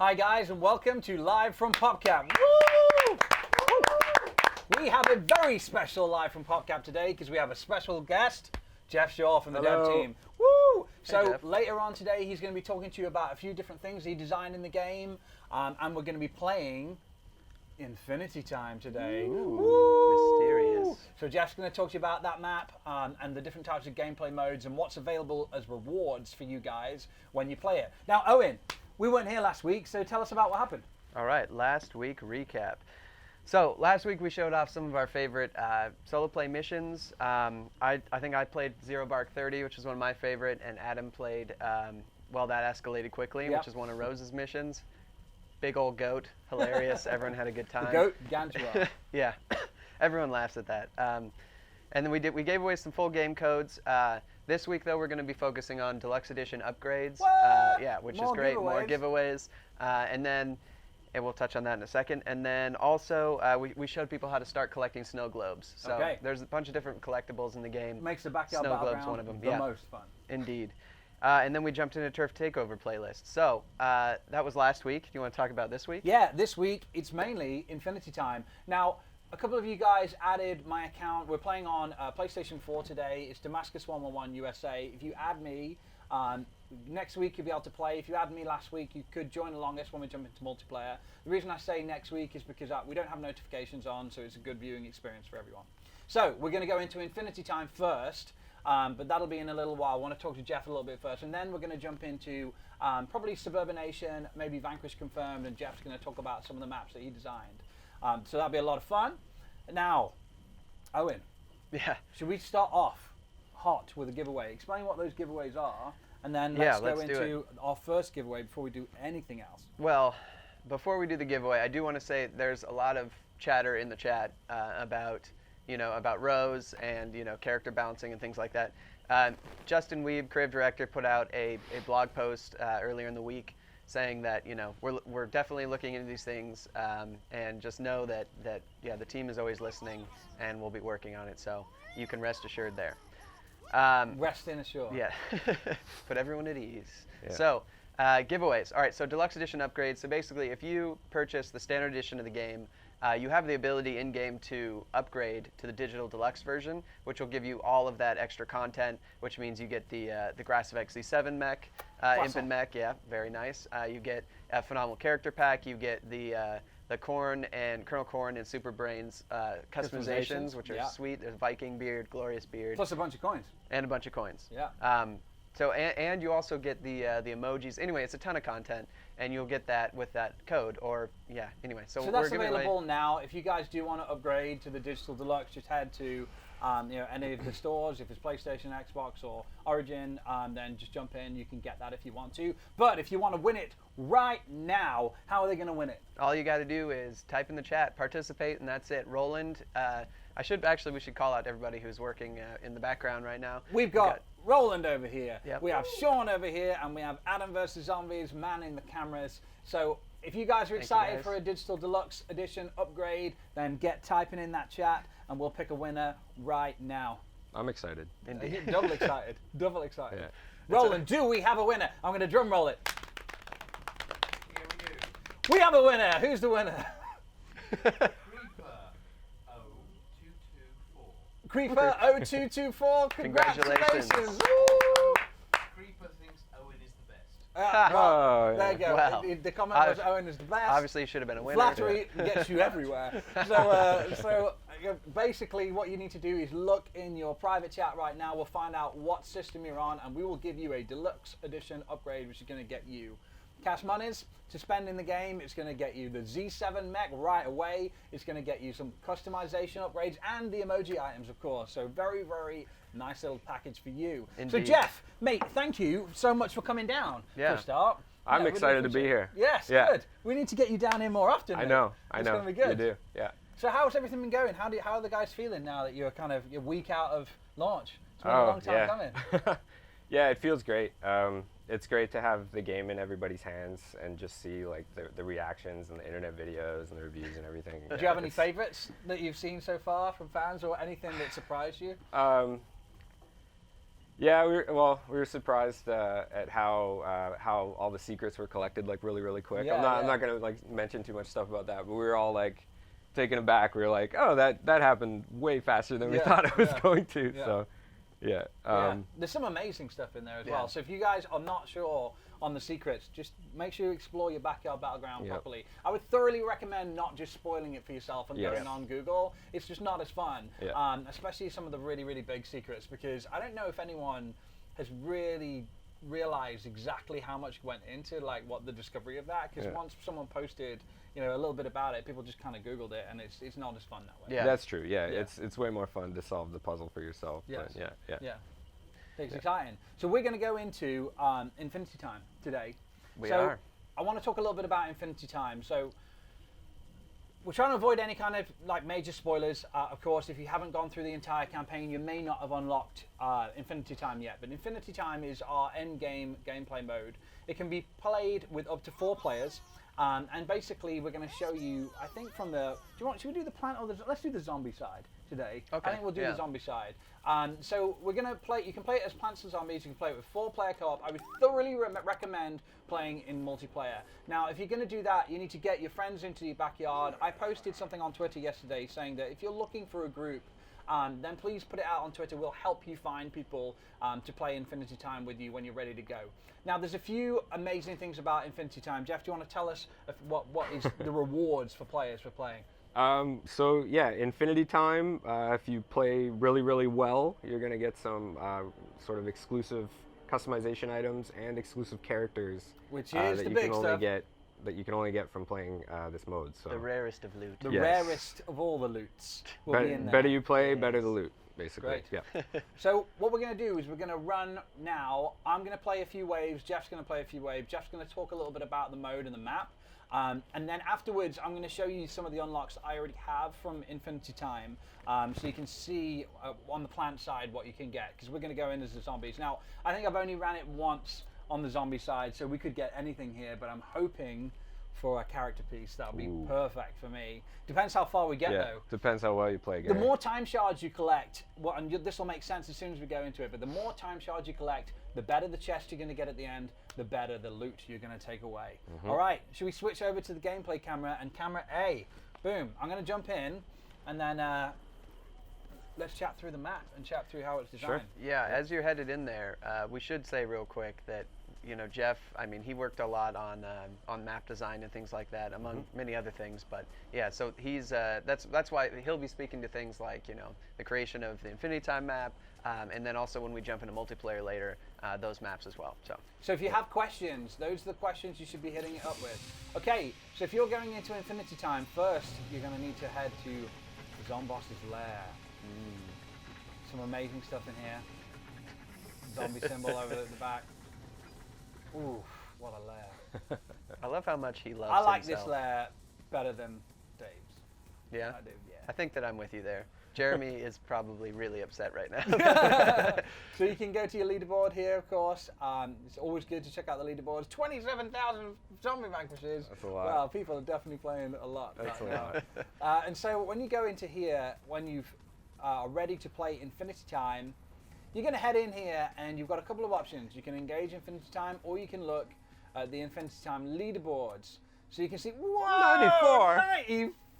Hi guys, and welcome to Live from PopCap. Woo! We have a very special Live from PopCap today because we have a special guest, Jeff Shaw from the dev team. Woo! So later on today, he's going to be talking to you about a few different things he designed in the game, and we're going to be playing Infinity Time today. Ooh, mysterious. So Jeff's going to talk to you about that map and the different types of gameplay modes and what's available as rewards for you guys when you play it. Now, Owen, we weren't here last week, so tell us about what happened. All right, last week recap. So last week we showed off some of our favorite solo play missions. I think I played Zero Bark 30, which is one of my favorite, and Adam played Well That Escalated Quickly, which is one of Rose's missions. Big old goat, hilarious. Everyone had a good time. The goat, Gantua. Yeah, everyone laughs at that. And then we gave away some full game codes. This week though, we're going to be focusing on Deluxe Edition upgrades. Which is great. More giveaways. And then we'll touch on that in a second. And then also we showed people how to start collecting snow globes. So there's a bunch of different collectibles in the game. Makes the backyard snow globes battleground one of them. the most fun. Indeed. And then we jumped into Turf Takeover playlist. So that was last week. Do you want to talk about this week? Yeah, this week it's mainly Infinity Time. Now, a couple of you guys added my account. We're playing on PlayStation 4 today. It's Damascus 111 USA. If you add me, next week you'll be able to play. If you added me last week, you could join along us when we jump into multiplayer. The reason I say next week is because we don't have notifications on, so it's a good viewing experience for everyone. So we're going to go into Infinity Time first. But that'll be in a little while. I want to talk to Jeff a little bit first, and then we're going to jump into probably Suburbanation, maybe Vanquish Confirmed, and Jeff's going to talk about some of the maps that he designed. So that'll be a lot of fun. Now, Owen, should we start off hot with a giveaway? Explain what those giveaways are, and then let's go into our first giveaway before we do anything else. Well, before we do the giveaway, I do want to say there's a lot of chatter in the chat about Rose and, character balancing and things like that. Justin Weeb, creative director, put out a blog post earlier in the week saying that, we're definitely looking into these things, and just know that the team is always listening and we'll be working on it. So you can rest assured there. Rest in assured. Yeah. Put everyone at ease. Yeah. So giveaways. All right, so Deluxe Edition upgrades. So basically, if you purchase the standard edition of the game, you have the ability in-game to upgrade to the digital deluxe version, which will give you all of that extra content, which means you get the Grassv XZ7 mech, Impin mech, very nice. You get a phenomenal character pack. You get the Corn and Colonel Corn and Super Brains customizations, which are sweet. There's Viking beard, Glorious beard. Plus a bunch of coins. And a bunch of coins. Yeah. So and you also get the emojis. Anyway, it's a ton of content, and you'll get that with that code. Anyway, so that's available now. If you guys do want to upgrade to the digital deluxe, just head to any of the stores. If it's PlayStation, Xbox, or Origin, then just jump in. You can get that if you want to. But if you want to win it right now, how are they going to win it? All you got to do is type in the chat, participate, and that's it. Roland. We should call out everybody who's working in the background right now. We've got Roland over here. Yep. We have Sean over here, and we have Adam vs Zombies, manning the cameras. So if you guys are excited for a digital deluxe edition upgrade, then get typing in that chat, and we'll pick a winner right now. I'm excited. Indeed. Double excited. Double excited. Yeah. Roland, do we have a winner? I'm going to drum roll it. Here we do. We have a winner. Who's the winner? Creeper 0224, congratulations! Woo! Creeper thinks Owen is the best. There you go. Wow. The comment was Owen is the best. Obviously, should have been a winner. Flattery gets you everywhere. So basically, what you need to do is look in your private chat right now. We'll find out what system you're on, and we will give you a deluxe edition upgrade, which is going to get you cash monies to spend in the game. It's going to get you the Z7 mech right away. It's going to get you some customization upgrades and the emoji items, of course. So very, very nice little package for you. Indeed. So Jeff, mate, thank you so much for coming down for a start. I'm excited to be here. Yes, good. We need to get you down here more often. I know. It's going to be good. You do, yeah. So how's everything been going? How are the guys feeling now that you're kind of a week out of launch? It's been a long time coming. Yeah, it feels great. It's great to have the game in everybody's hands and just see like the reactions and the internet videos and the reviews and everything. Do you have any favorites that you've seen so far from fans or anything that surprised you? Yeah, we were surprised at how all the secrets were collected like really quick. Yeah, I'm not gonna like mention too much stuff about that, but we were all like taken aback. We were like, oh, that happened way faster than we Yeah, thought it was yeah, going to. yeah. So, yeah. Yeah. There's some amazing stuff in there as well. So if you guys are not sure on the secrets, just make sure you explore your backyard battleground Yep. properly. I would thoroughly recommend not just spoiling it for yourself and Yes. going on Google. It's just not as fun, Yeah. especially some of the really big secrets, because I don't know if anyone has really realized exactly how much went into like what the discovery of that, because Yeah. once someone posted a little bit about it, people just kind of Googled it, and it's not as fun that way. Yeah. That's true. Yeah, Yeah. it's way more fun to solve the puzzle for yourself. Yes. But yeah. Yeah. It's exciting. So we're going to go into Infinity Time today. We so are. I want to talk a little bit about Infinity Time. So we're trying to avoid any kind of like major spoilers. Of course, if you haven't gone through the entire campaign, you may not have unlocked Infinity Time yet. But Infinity Time is our end game gameplay mode. It can be played with up to 4 players. And basically, we're going to show you, I think from the, should we do the plant or let's do the zombie side today. Okay, I think we'll do yeah. the zombie side. So we're going to play, you can play it as Plants and Zombies, you can play it with 4-player co-op. I would thoroughly recommend playing in multiplayer. Now, if you're going to do that, you need to get your friends into your backyard. I posted something on Twitter yesterday saying that if you're looking for a group, then please put it out on Twitter. We'll help you find people to play Infinity Time with you when you're ready to go. Now, there's a few amazing things about Infinity Time. Jeff, do you want to tell us what is the rewards for players for playing? So yeah, Infinity Time. If you play really well, you're gonna get some sort of exclusive customization items and exclusive characters, Which is that the you big can only stuff. get that you can only get from playing this mode. So The rarest of loot. The Yes. rarest of all the loots will be in there. better you play, better the loot, basically. Great. Yeah. So what we're going to do is we're going to run now. I'm going to play a few waves. Jeff's going to play a few waves. Jeff's going to talk a little bit about the mode and the map. And then afterwards, I'm going to show you some of the unlocks I already have from Infinity Time, so you can see on the plant side what you can get, because we're going to go in as the zombies. Now, I think I've only ran it once on the zombie side, so we could get anything here, but I'm hoping for a character piece. That'll be perfect for me. Depends how far we get, Yeah. though. Depends how well you play. The Gary. more time shards you collect, and this will make sense as soon as we go into it, but the more time shards you collect, the better the chest you're going to get at the end, the better the loot you're going to take away. All right, should we switch over to the gameplay camera and camera A? Boom. I'm going to jump in, and then let's chat through the map and chat through how it's designed. Yeah, as you're headed in there, we should say real quick that Jeff, I mean, he worked a lot on map design and things like that, among many other things. But yeah, so he's that's why he'll be speaking to things like the creation of the Infinity Time map, and then also when we jump into multiplayer later, those maps as well. So if you have questions, those are the questions you should be hitting it up with. Okay, so if you're going into Infinity Time, first you're going to need to head to the Zomboss's lair. Some amazing stuff in here. Zombie symbol over at the back. Ooh, what a lair. I love how much he loves I like himself. this lair better than Dave's. Yeah, I do, yeah. I think that I'm with you there. Jeremy is probably really upset right now. So you can go to your leaderboard here, of course. It's always good to check out the leaderboards. 27,000 zombie vanquishes. That's a lot. Wow, people are definitely playing a lot. That's right a now. lot. And so when you go into here, when you've ready to play Infinity Time, you're going to head in here and you've got a couple of options. You can engage Infinity Time, or you can look at the Infinity Time leaderboards. So you can see, whoa, 94!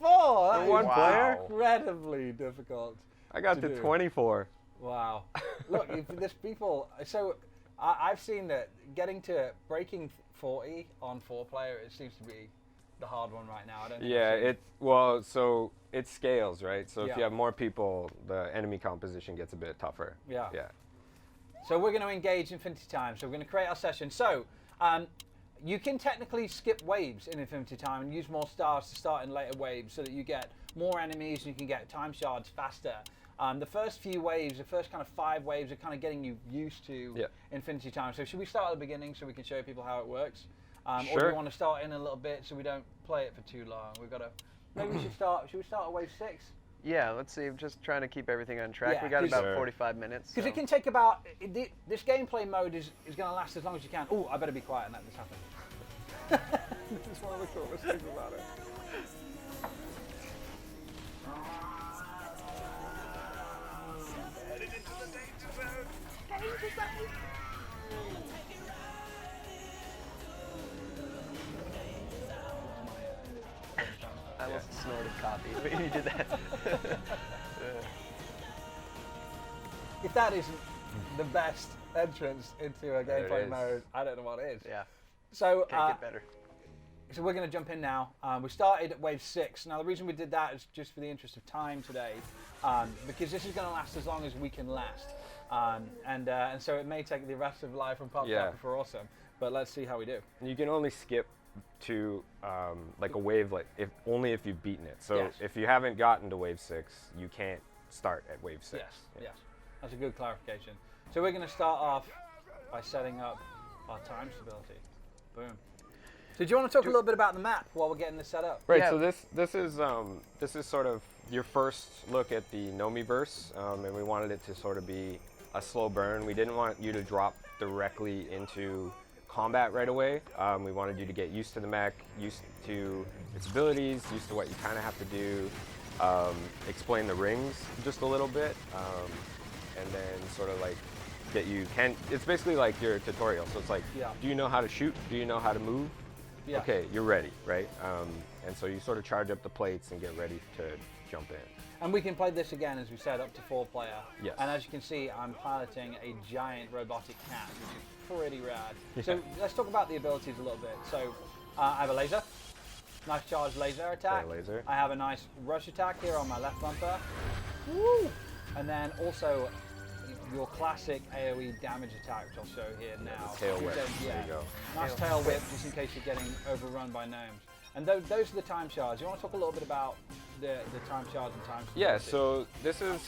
That For one is player? incredibly difficult. I got to to do. 24. Wow. Look, there's people. So I've seen that getting to breaking 40 on 4-player, it seems to be the hard one right now. I don't think Yeah, I've seen- so it scales, right? So Yeah. if you have more people, the enemy composition gets a bit tougher. Yeah. Yeah. So we're going to engage Infinity Time. So we're going to create our session. So you can technically skip waves in Infinity Time and use more stars to start in later waves so that you get more enemies and you can get time shards faster. The first few waves, the first kind of 5 waves are kind of getting you used to Infinity Time. So should we start at the beginning so we can show people how it works? Or do Sure. you want to start in a little bit so we don't play it for too long? We've got to. Maybe we should start. Should we start at wave 6? Yeah, let's see. I'm just trying to keep everything on track. Yeah, We got 'cause- about Sure. 45 minutes. Because so. it can take about. This gameplay mode is going to last as long as you can. Oh, I better be quiet and let this happen. This is one of the coolest things about it. Headed into the danger zone. Danger I almost snorted coffee when you did that. If that isn't the best entrance into a There it gameplay is. mode, I don't know what is. Yeah, So, can't get better. so we're going to jump in now. We started at wave 6. Now the reason we did that is just for the interest of time today, because this is going to last as long as we can last, and so it may take the rest of life from Pop Yeah. for awesome. But let's see how we do. You can only skip to like a wave, like only if you've beaten it. So Yes. if you haven't gotten to wave 6, you can't start at wave 6. Yes, yes, that's a good clarification. So we're going to start off by setting up our time stability. Boom. So do you want to talk a little bit about the map while we're getting this set up? Right. Yeah. So this is sort of your first look at the Nomiiverse, and we wanted it to sort of be a slow burn. We didn't want you to drop directly into combat right away. We wanted you to get used to the mech, used to its abilities, used to what you kind of have to do, explain the rings just a little bit, and then sort of like get you it's basically like your tutorial. So it's like, Yeah. do you know how to shoot? Do you know how to move? Yeah. Okay, you're ready, right? And so you sort of charge up the plates and get ready to jump in. And we can play this again, as we said, up to 4-player. Yes. And as you can see, I'm piloting a giant robotic cat, which is pretty rad. So let's talk about the abilities a little bit. So I have a laser, nice charged laser attack. Okay, laser. I have a nice rush attack here on my left bumper. Woo! And then also your classic AoE damage attack, which I'll show here now. tail whip. Yeah. There you go. Nice tail whip, just in case you're getting overrun by gnomes. And those are the time shards. You want to talk a little bit about the time shards and time Yeah, stability? so this is,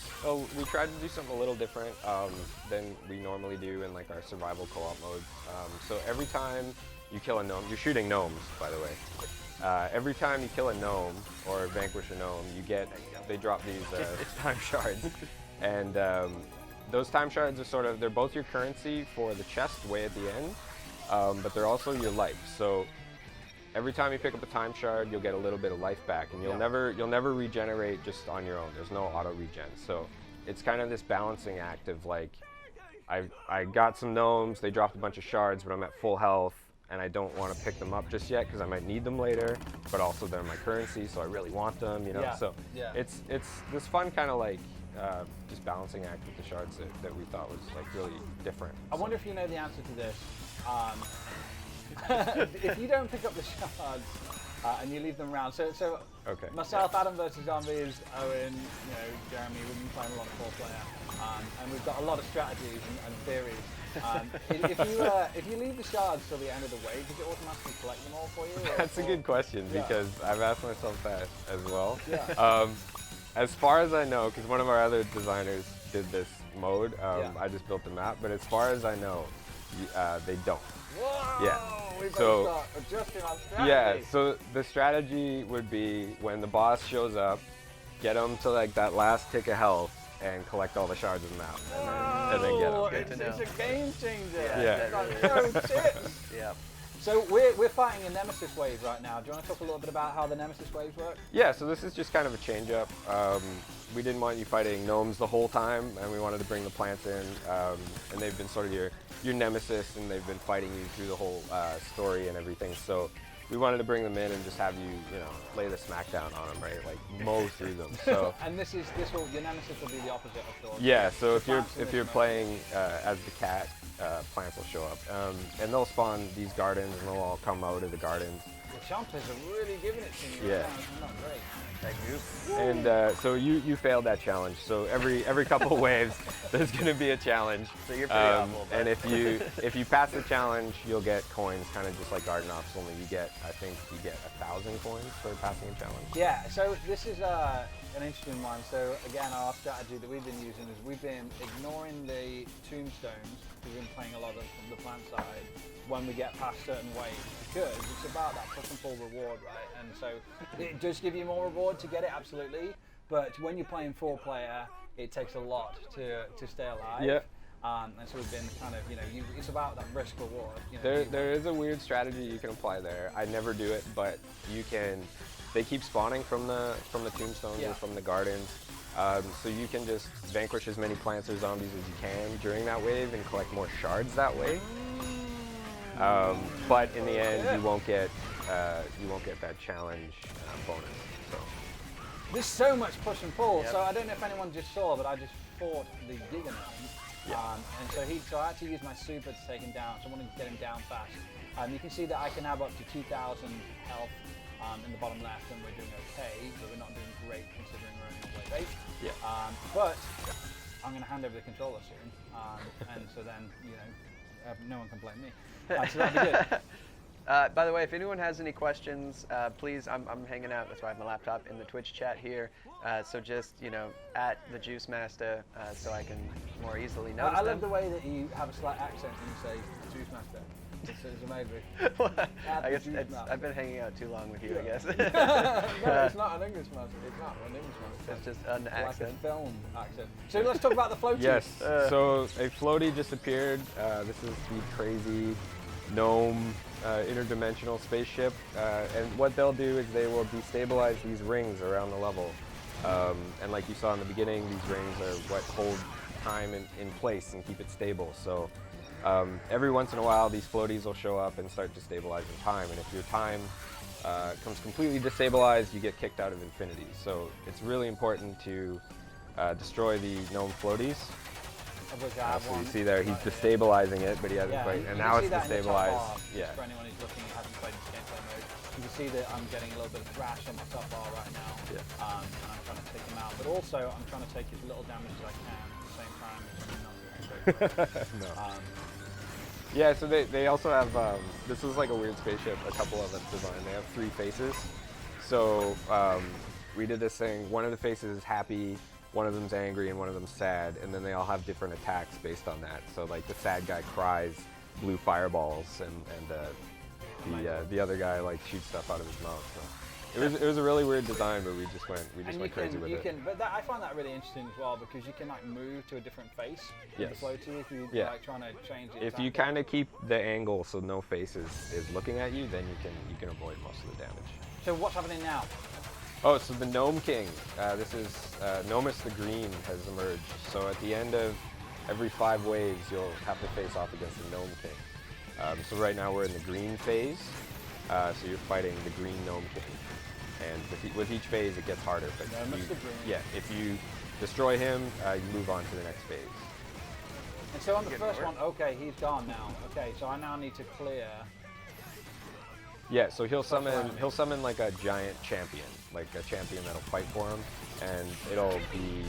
we tried to do something a little different than we normally do in like our survival co-op mode. So every time you kill a gnome, you're shooting gnomes, by the way. Every time you kill a gnome or vanquish a gnome, they drop these time shards. And those time shards are sort of, they're both your currency for the chest way at the end, but they're also your life. So every time you pick up a time shard, you'll get a little bit of life back, and you'll never regenerate just on your own. There's no auto regen. So it's kind of this balancing act of like, I got some gnomes, they dropped a bunch of shards, but I'm at full health, and I don't want to pick them up just yet because I might need them later, but also they're my currency, so I really want them, you know. Yeah, So yeah. it's this fun kind of like just balancing act with the shards that we thought was like really different. I wonder if you know the answer to this. If you don't pick up the shards and you leave them around, so Okay. myself, Adam versus Zombies, Owen, Jeremy, we've been playing a lot of 4-player, and we've got a lot of strategies and theories. If you leave the shards till the end of the wave, does it automatically collect them all for you? or- That's a good question Yeah. because I've asked myself that as well. Yeah. As far as I know, because one of our other designers did this mode, Yeah. I just built the map, but as far as I know, they don't. Whoa! Yeah. We better So- start adjusting our strategy. Yeah, so the strategy would be when the boss shows up, get him to like that last tick of health and collect all the shards of the map, and then get Whoa, him. Good to it's know. a game changer. Yeah, It's that like, really no tips. Yeah. So we're fighting a Nemesis wave right now. Do you want to talk a little bit about how the Nemesis waves work? Yeah, so this is just kind of a change up. We didn't want you fighting gnomes the whole time, and we wanted to bring the plants in, and they've been sort of your nemesis, and they've been fighting you through the whole story and everything. So we wanted to bring them in and just have you, lay the smackdown on them, right? Like mow through them. So And your Nemesis will be the opposite of yours. yeah, so if plants in you're this mode. playing as the cat, plants will show up, and they'll spawn these gardens, and they'll all come out of the gardens. The Chompers are really giving it to me. Yeah. Right now. It's not great. Thank you. And so you failed that challenge. So every couple of waves, there's going to be a challenge. So you're pretty awful, but- And if you pass the challenge, you'll get coins, kind of just like Garden Ops. Only you get 1,000 coins for passing a challenge. Yeah, so this is an interesting one. So again, our strategy that we've been using is we've been ignoring the tombstones. We've been playing a lot of the plant side when we get past certain waves because it's about that push and pull reward, right? And so it does give you more reward to get it, absolutely. But when you're playing 4-player, it takes a lot to stay alive. Yeah. And so we've been kind of, it's about that risk reward. There is a weird strategy you can apply there. I never do it, but you can. They keep spawning from the tombstones Yeah. or from the gardens, So you can just vanquish as many plants or zombies as you can during that wave and collect more shards that way. But in the end, you won't get that challenge bonus. So. There's so much push and pull. Yep. So I don't know if anyone just saw, but I just fought the Giga Gnome. And so I had to use my super to take him down. So I wanted to get him down fast. You can see that I can have up to 2,000 health in the bottom left, and we're doing okay, but we're not doing great considering we're only on wave 8. Yeah. But I'm going to hand over the controller soon, and so then no one can blame me. So that'd be good. By the way, if anyone has any questions, please, I'm hanging out, that's why I have my laptop in the Twitch chat here. So just, at the Juice Master, so I can more easily notice I them. love the way that you have a slight accent when you say Juice Master. It's amazing. I guess I've been hanging out too long with you, I guess. No, it's not an English master. It's not an English master. It's just an Like accent. a film accent. So let's talk about the floaties. Yes. So a floaty just appeared. This is the crazy gnome interdimensional spaceship, and what they'll do is they will destabilize these rings around the level. And like you saw in the beginning, these rings are what hold time in place and keep it stable. So every once in a while, these floaties will show up and start destabilizing time. And if your time comes completely destabilized, you get kicked out of infinity. So it's really important to destroy the gnome floaties. Of which I have So you one. see there, he's destabilizing it, but he hasn't Yeah, quite. you And can now see it's that in the top destabilized. bar, just Yeah. for anyone who's looking who hasn't played this gameplay mode, you can see that I'm getting a little bit of thrash on my top bar right now. Yeah. And I'm trying to take him out, but also I'm trying to take as little damage as I can at the same time, which I'm not doing so No. good. Yeah, so they also have, this is like a weird spaceship, a couple of them designed. They have 3 faces. So we did this thing, one of the faces is happy, one of them's angry, and one of them's sad, and then they all have different attacks based on that. So like the sad guy cries blue fireballs, and the other guy like shoots stuff out of his mouth. So it was a really weird design, but we just went crazy with it. But I find that really interesting as well, because you can like move to a different face with Yes. the floaty if you Yeah. like trying to change it. If you kind of keep the angle so no face is looking at you, then you can avoid most of the damage. So what's happening now? Oh, so the Gnome King. This is Gnomus the Green has emerged. So at the end of every 5 waves, you'll have to face off against the Gnome King. So right now we're in the green phase. So you're fighting the Green Gnome King. And with each phase, it gets harder. But Gnomus the Green. yeah, if you destroy him, you move on to the next phase. And so on the Get first more. one, okay, he's gone now. Okay, so I now need to clear. Yeah, so he'll fine. summon like a giant champion, like a champion that'll fight for him, and it'll be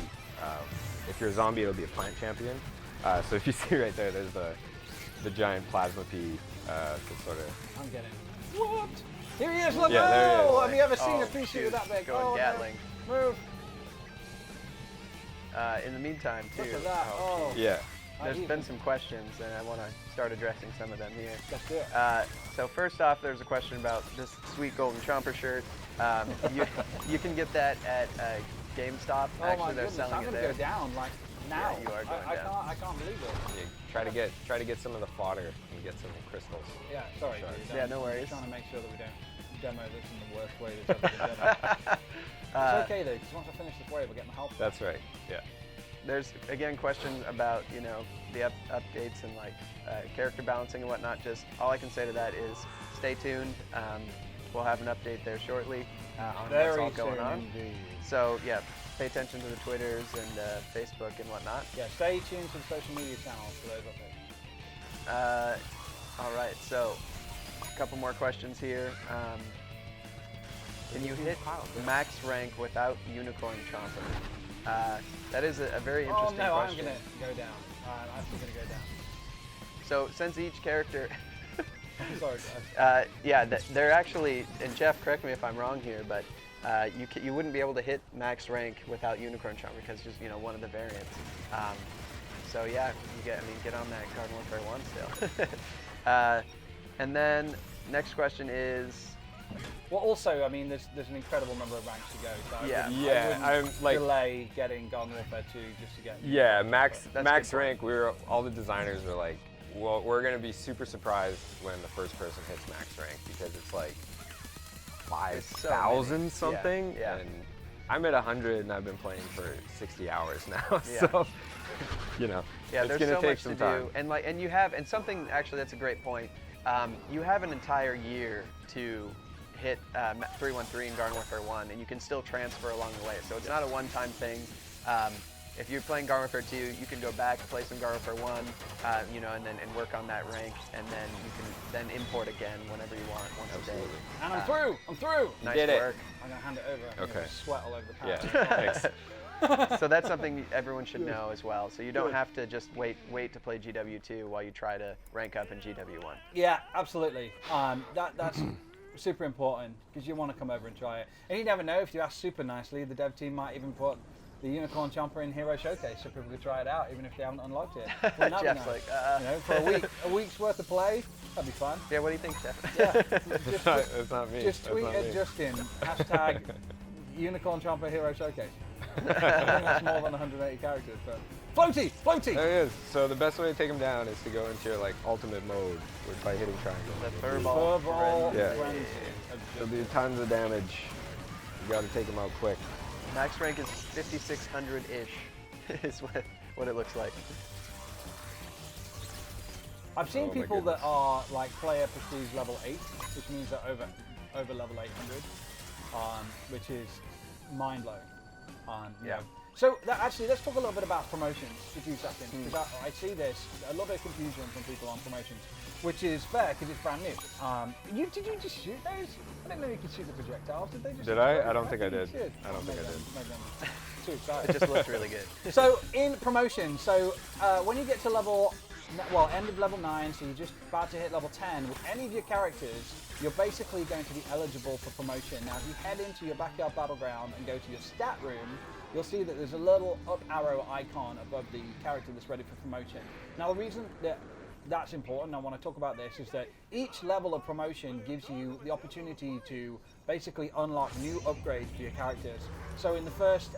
if you're a zombie, it'll be a plant champion. So if you see right there, there's the giant plasma pea to sort of. I'm getting. What? Here he is! Look! Yeah, there he is. Oh, have you ever seen Oh, a pea shooter dude, that big? going Oh, Gatling. No. Move! In the meantime, too, Look at that! Oh. Yeah. there's he's- been some questions, and I want to start addressing some of them here. Let's do it. So first off, there's a question about this sweet golden chomper shirt. You can get that at GameStop. Oh Actually, my they're goodness! selling I'm it gonna there. go down like now. Yeah, you are going I down. can't believe it. You try to get some of the fodder and get some crystals. Yeah, sorry, Sure. dude. Yeah, no worries. I'm trying to make sure that we don't demo this in the worst way that's ever been done. It's okay though, because once I finish this wave, I'll get my health. That's right. Yeah. There's again questions about the updates and like character balancing and whatnot. Just all I can say to that is stay tuned. We'll have an update there shortly on what's Very all going soon on. indeed. So yeah, pay attention to the Twitters and Facebook and whatnot. Yeah, stay tuned to the social media channels for those updates. All right, so a couple more questions here. Can you hit max rank without Unicorn Chomper? That is a very interesting Oh no, I'm question. gonna go down. I'm actually gonna go down. So since each character, I'm sorry. yeah, they're actually, and Jeff, correct me if I'm wrong here, but you wouldn't be able to hit max rank without Unicorn Chomper because just one of the variants. So yeah, get on that Garden Warfare 1 still. And then next question is, Well, also, I mean, there's an incredible number of ranks to go. So Yeah. I wouldn't I'm like. delay getting Garden Warfare 2 just to get. Yeah, max That's a max good point. rank. All the designers were like, well, we're gonna be super surprised when the first person hits max rank because it's like There's so 5,000 many. something, Yeah. and I'm at 100 and I've been playing for 60 hours now. Yeah. So, you know, Yeah, it's there's gonna so take much some to time. do, and you have, and something actually that's a great point. You have an entire year to hit 313 in Garden Warfare 1, and you can still transfer along the way. So it's not a one-time thing. If you're playing Garden Warfare 2, you can go back, play some Garden Warfare 1, you know, and work on that rank, and then you can then import again whenever you want, once a day. Absolutely. And I'm through. I'm through. Nice did it. work. I'm gonna hand it over. I'm gonna Okay. sweat all over the Yeah, pad. thanks. So that's something everyone should know as well. So you don't have to just wait to play GW2 while you try to rank up in GW1. Yeah, absolutely. That's super important because you want to come over and try it. And you never know, if you ask super nicely, the dev team might even put the Unicorn Chomper in Hero Showcase so people could try it out even if they haven't unlocked it. Wouldn't that be Jeff's nice? like, you know, for a week's worth of play, that'd be fun. Yeah, what do you think, Jeff? Yeah, It's not me. just That's tweet not at me. Justin, hashtag Unicorn Chomper Hero Showcase. I think that's more than 180 characters, but floaty, floaty. There it is. So the best way to take them down is to go into your like ultimate mode by hitting triangle. The furball. Furball Yeah. frenzy. It'll do tons of damage. You got to take them out quick. Max rank is 5,600-ish, is what it looks like. I've seen Oh my people that goodness. are like player prestige level 8, which means they're over level 800, which is mind blowing. You Yeah. know. So actually, let's talk a little bit about promotions for 2 seconds, because I see this a little bit of confusion from people on promotions, which is fair because it's brand new. Did you just shoot those? I didn't know you could shoot the projectiles. Did they just? Did I? I don't think I did. You should. I don't think I Maybe did. Maybe I'm too excited. It just looks really good. So in promotion, when you get to end of level 9, so you're just about to hit level 10, with any of your characters, you're basically going to be eligible for promotion. Now, if you head into your backyard battleground and go to your stat room, you'll see that there's a little up arrow icon above the character that's ready for promotion. Now, the reason that that's important, I want to talk about this, is that each level of promotion gives you the opportunity to basically unlock new upgrades for your characters. So in the first,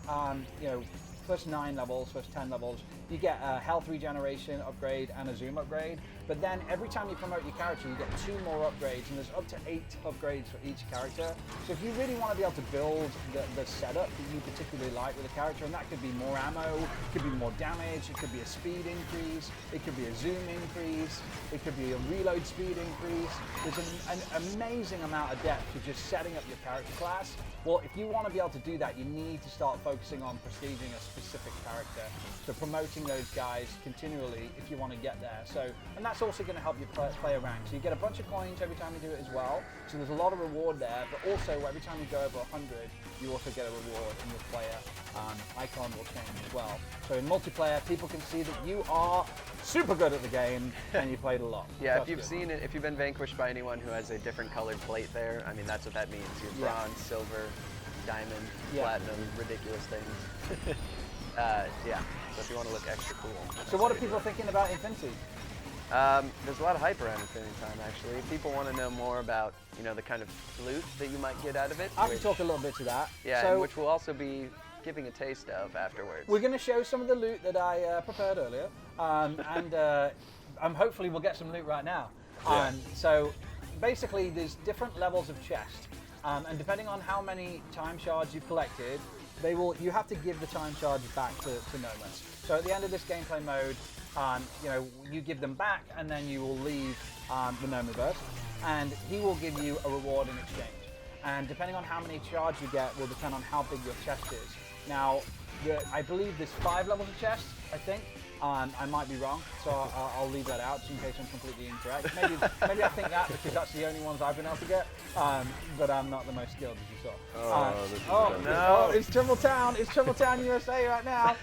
first 9 levels, first 10 levels, you get a health regeneration upgrade and a zoom upgrade. But then every time you promote your character, you get 2 more upgrades, and there's up to 8 upgrades for each character. So if you really want to be able to build the setup that you particularly like with a character, and that could be more ammo, it could be more damage, it could be a speed increase, it could be a zoom increase, it could be a reload speed increase. There's an amazing amount of depth to just setting up your character class. Well, if you want to be able to do that, you need to start focusing on prestiging a specific character. So promoting those guys continually if you want to get there. And that's also going to help you play a rank. So you get a bunch of coins every time you do it as well. So there's a lot of reward there, but also every time you go over 100, you also get a reward in your player icon will change as well. So in multiplayer, people can see that you are super good at the game and you played a lot. Yeah, That's if you've good. seen it, if you've been vanquished by anyone who has a different colored plate there, I mean, that's what that means. You're Yeah. bronze, silver, diamond, Yeah. platinum, ridiculous things. Yeah, so if you want to look extra cool. So what are people thinking about Infinity? There's a lot of hype around Infinity Time, actually. People want to know more about, the kind of loot that you might get out of it. I can which- talk a little bit to that. Yeah, So and which we'll also be giving a taste of afterwards. we're going to show some of the loot that I prepared earlier, and hopefully we'll get some loot right now. So basically, there's different levels of chest, and depending on how many time shards you've collected, you have to give the time shards back to Nomus. So at the end of this gameplay mode, you give them back, and then you will leave the Nomiverse, and he will give you a reward in exchange. And depending on how many shards you get will depend on how big your chest is. Now, I believe there's 5 levels of chest, I think. I might be wrong, so I'll leave that out just in case I'm completely incorrect. Maybe I think that because that's the only ones I've been able to get, but I'm not the most skilled, as you saw. This is Oh, bad. no, it's Triple Town. It's Triple Town USA right now.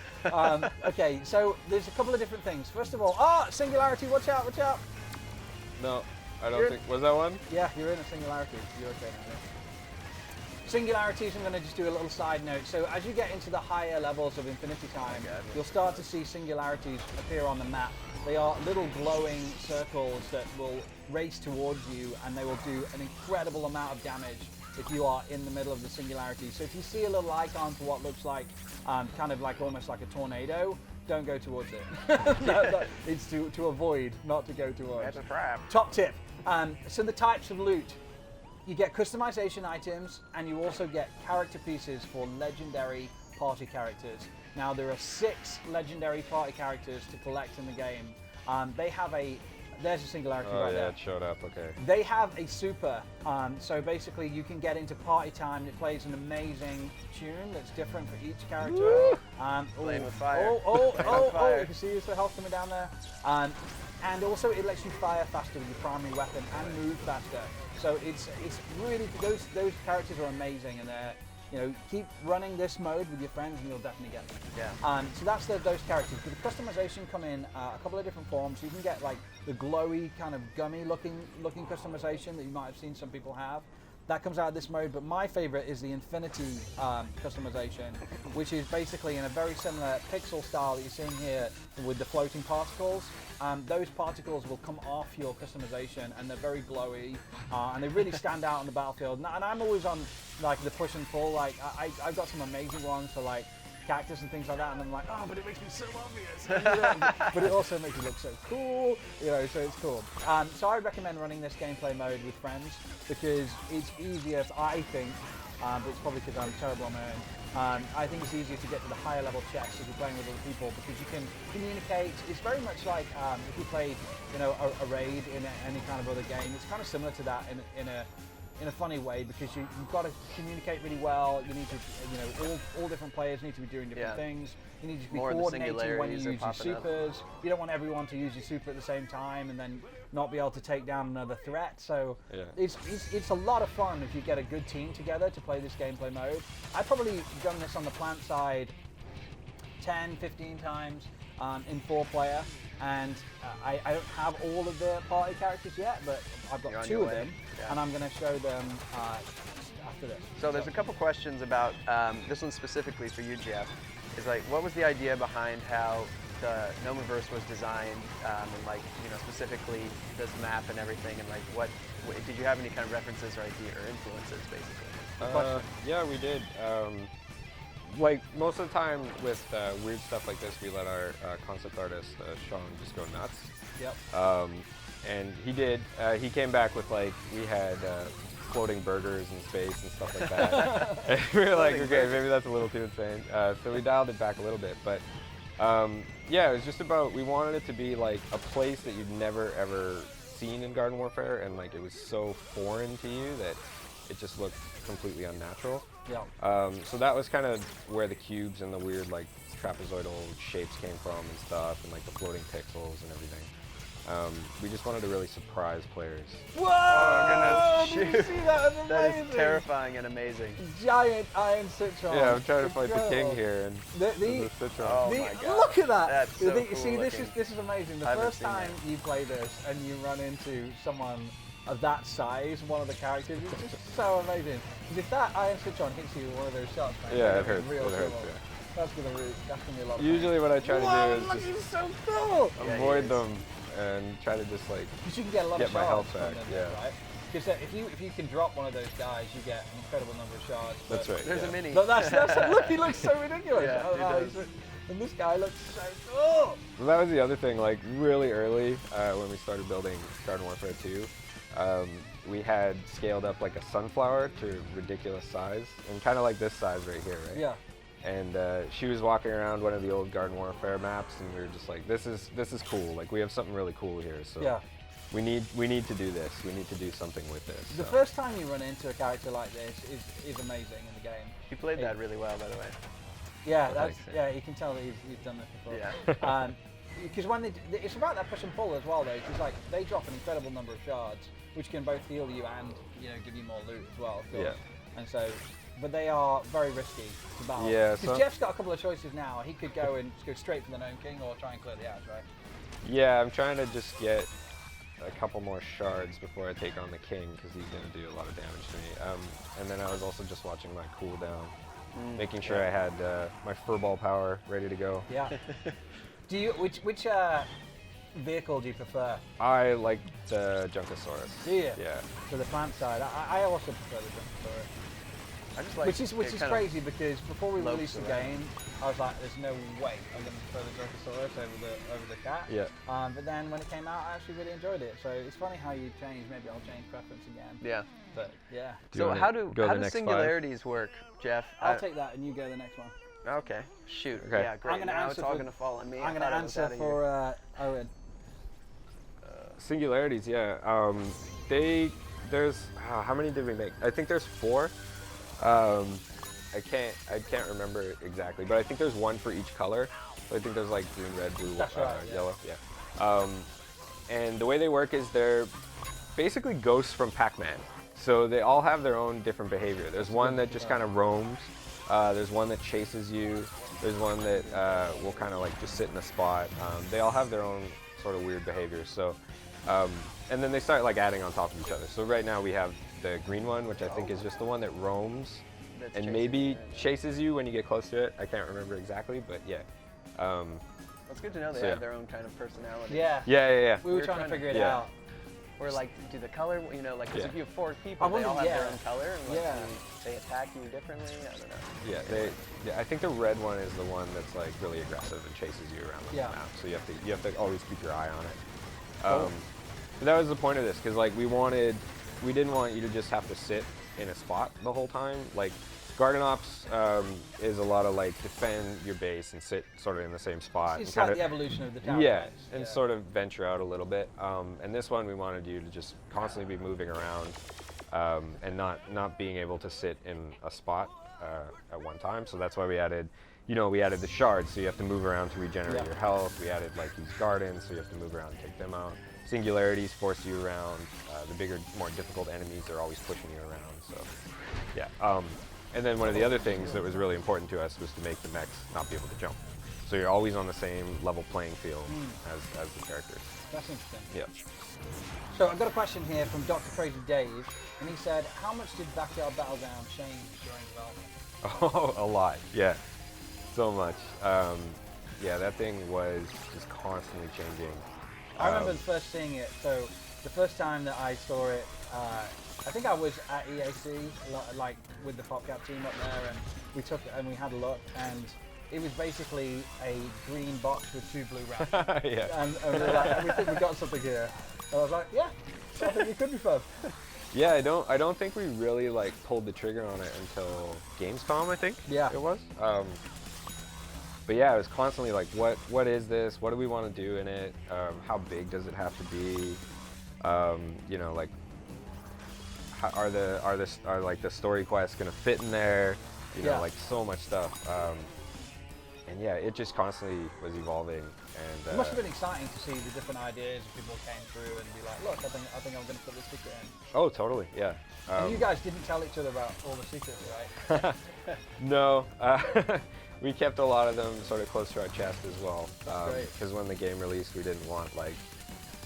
Okay, so there's a couple of different things. First of all, Singularity, watch out, watch out. No, I don't You're- think. Was that one? Yeah, you're in a Singularity. You're okay now. Singularities, I'm going to just do a little side note. So as you get into the higher levels of Infinity Time, you'll start to see singularities appear on the map. They are little glowing circles that will race towards you, and they will do an incredible amount of damage if you are in the middle of the singularity. So if you see a little icon for what looks like kind of like almost like a tornado, don't go towards it. It's to avoid, not to go towards. That's a trap. Top tip. So the types of loot. You get customization items, and you also get character pieces for legendary party characters. Now there are 6 legendary party characters to collect in the game. They have there's a singularity Oh right yeah, there. it showed up. Okay. They have a super, so basically you can get into party time. It plays an amazing tune that's different for each character. Playing with fire. Oh, Playing with fire. you can see the health coming down there. And also it lets you fire faster with your primary weapon and move faster. So it's really, those characters are amazing, and they're, keep running this mode with your friends and you'll definitely get them. Yeah. So that's those characters. But the customization come in a couple of different forms. You can get like the glowy kind of gummy looking customization that you might have seen some people have. That comes out of this mode, but my favorite is the Infinity customization, which is basically in a very similar pixel style that you're seeing here with the floating particles. Those particles will come off your customization, and they're very glowy, and they really stand out on the battlefield. And I'm always on like the push and pull. Like I've got some amazing ones for like cactus and things like that, and I'm like, oh, but it makes me so obvious. But it also makes you look so cool, so it's cool. So I recommend running this gameplay mode with friends because it's easier, I think, but it's probably because I'm terrible on my own. I think it's easier to get to the higher level chests if you're playing with other people because you can communicate. It's very much like if you played, a raid in any kind of other game. It's kind of similar to that in a funny way because you've got to communicate really well. You need to, all different players need to be doing different things. You need to be coordinating when you use your supers. You don't want everyone to use your super at the same time and then not be able to take down another threat. So it's a lot of fun if you get a good team together to play this gameplay mode. I've probably done this on the plant side 10, 15 times in 4-player. And I don't have all of the party characters yet, but I've got 2 of them, and I'm going to show them after this. So there's a couple questions about this one specifically for you, Jeff. Is like, what was the idea behind how the Gnomiverse was designed, and like, specifically this map and everything, and like, what did you have any kind of references or idea or influences, basically? Yeah, we did. Like most of the time with weird stuff like this, we let our concept artist Sean just go nuts. Yep. And he did. He came back with like we had floating burgers in space and stuff like that. And we were like, okay, maybe that's a little too insane. So we dialed it back a little bit, but yeah, it was just about we wanted it to be like a place that you'd never ever seen in Garden Warfare, and like it was so foreign to you that it just looked completely unnatural. Yeah. So that was kind of where the cubes and the weird like trapezoidal shapes came from and stuff, and like the floating pixels and everything. We just wanted to really surprise players. Whoa! Oh, goodness. Did you see that? That's That amazing. is terrifying and amazing. Giant iron citron. Yeah, I'm trying to fight the Incredible. king here, and The- there's a citron. Oh The- my God. Look at that! That's so cool See, this looking. is amazing. The I haven't first seen time that. you play this and you run into someone of that size, one of the characters, it's just so amazing. Because if that iron citron hits you with one of those shots, man, Yeah, you're it gonna hurts. be real It hurts. trouble. Yeah. That's gonna be a lot of Usually, what I try fun. to Whoa, do look, is he's just so cool! Yeah, he avoid is. them and try to just like. Because you can get a lot Get of my shards health from back, them, yeah. right? Because if you can drop one of those guys, you get an incredible number of shards. That's right. There's yeah. a mini. But that's look, he looks so ridiculous. Yeah, he does. And this guy looks so cool. So that was the other thing, like really early when we started building Garden Warfare 2, we had scaled up like a sunflower to ridiculous size, and kind of like this size right here, right? Yeah. And she was walking around one of the old Garden Warfare maps, and we were just like, this is cool. Like we have something really cool here. So Yeah. we need to do this. We need to do something with this. The so. first time you run into a character like this is amazing in the game. You played that really well, by the way. Yeah, Oh, that's, thanks, yeah, you can tell that he's done this before. Yeah. Because when it's about that push and pull as well, though. Because like they drop an incredible number of shards, which can both heal you and give you more loot as well. Of course. Yeah. And so, but they are very risky to battle. Yeah, Because so- Jeff's got a couple of choices now. He could go and just go straight for the Gnome King, or try and clear the house, right? Yeah, I'm trying to just get a couple more shards before I take on the king, because he's going to do a lot of damage to me. And then I was also just watching my cooldown, making sure I had my furball power ready to go. Yeah. Do you which vehicle do you prefer? I like the Junkosaurus. Do you? Yeah. To the plant side, I also prefer the Junkosaurus. I just like Which is it kind of- crazy because before we lopes released the around. game, I was like, "There's no way I'm going to prefer the Drogosaurus over the cat." Yeah. But then when it came out, I actually really enjoyed it. So it's funny how you change. Maybe I'll change preference again. Yeah. But yeah, Do you So wanna how do go the how do next 5? singularities work, Jeff? I'll take that and you go the next one. Okay. Shoot. Okay. Yeah, great. I'm gonna Now it's answer all for- going to fall on me. I'm I going to thought I was answer outta here. for Owen. Singularities, yeah. There's how many did we make? I think there's 4. I can't remember exactly, but I think there's 1 for each color. So I think there's like green, red, blue, That's right, yeah. yellow. Yeah. And the way they work is they're basically ghosts from Pac-Man. So they all have their own different behavior. There's one that just kind of roams. There's one that chases you. There's one that will kind of like just sit in a spot. They all have their own sort of weird behaviors. So, and then they start like adding on top of each other. So right now we have the green one, which I think is just the one that roams That's and chasing maybe you. chases you when you get close to it. I can't remember exactly, but yeah. It's good to know they So, have yeah. their own kind of personality. Yeah. Yeah. We were We're trying to trying to- figure it yeah. out. Or like, do the color, you know, like 'cause Yeah. if you have 4 people, I they all wonder- have their yeah. own color, and like, Yeah. they attack you differently. I don't know. Yeah, I think the red one is the one that's like really aggressive and chases you around the Yeah. map. So you have to always keep your eye on it. Cool. But that was the point of this, because like we didn't want you to just have to sit in a spot the whole time. Like Garden Ops is a lot of like defend your base and sit sort of in the same spot. It's and like kinda- the evolution of the tower. yeah, base. and sort of venture out a little bit. And this one we wanted you to just constantly be moving around and not being able to sit in a spot at one time. So that's why we added the shards, so you have to move around to regenerate Yeah. your health. We added like these gardens, so you have to move around and take them out. Singularities force you around. The bigger, more difficult enemies are always pushing you around. So yeah. And then one of the other things that was really important to us was to make the mechs not be able to jump. So you're always on the same level playing field as the characters. That's interesting. Yeah. So I've got a question here from Dr. Crazy Dave, and he said, "How much did Backyard Battleground change during development?" Oh, a lot. Yeah. So much. Yeah, that thing was just constantly changing. I remember first seeing it. So the first time that I saw it, I think I was at EAC, like with the PopCap team up there, and we took it and we had a look, and it was basically a green box with 2 blue wraps. Yeah. And we were like, we think we got something here. And I was like, yeah, I think it could be fun. Yeah, I don't think we really like pulled the trigger on it until Gamescom, I think. Yeah. It was. But yeah, it was constantly like, what is this? What do we want to do in it? How big does it have to be? You know, like, are like the story quests gonna fit in there? You know, Yeah. like so much stuff. And yeah, it just constantly was evolving. And It must have been exciting to see the different ideas people came through and be like, look, I think I'm going to put this secret in. oh, totally, yeah. And you guys didn't tell each other about all the secrets, right? No, we kept a lot of them sort of close to our chest as well. That's great. Because when the game released, we didn't want like,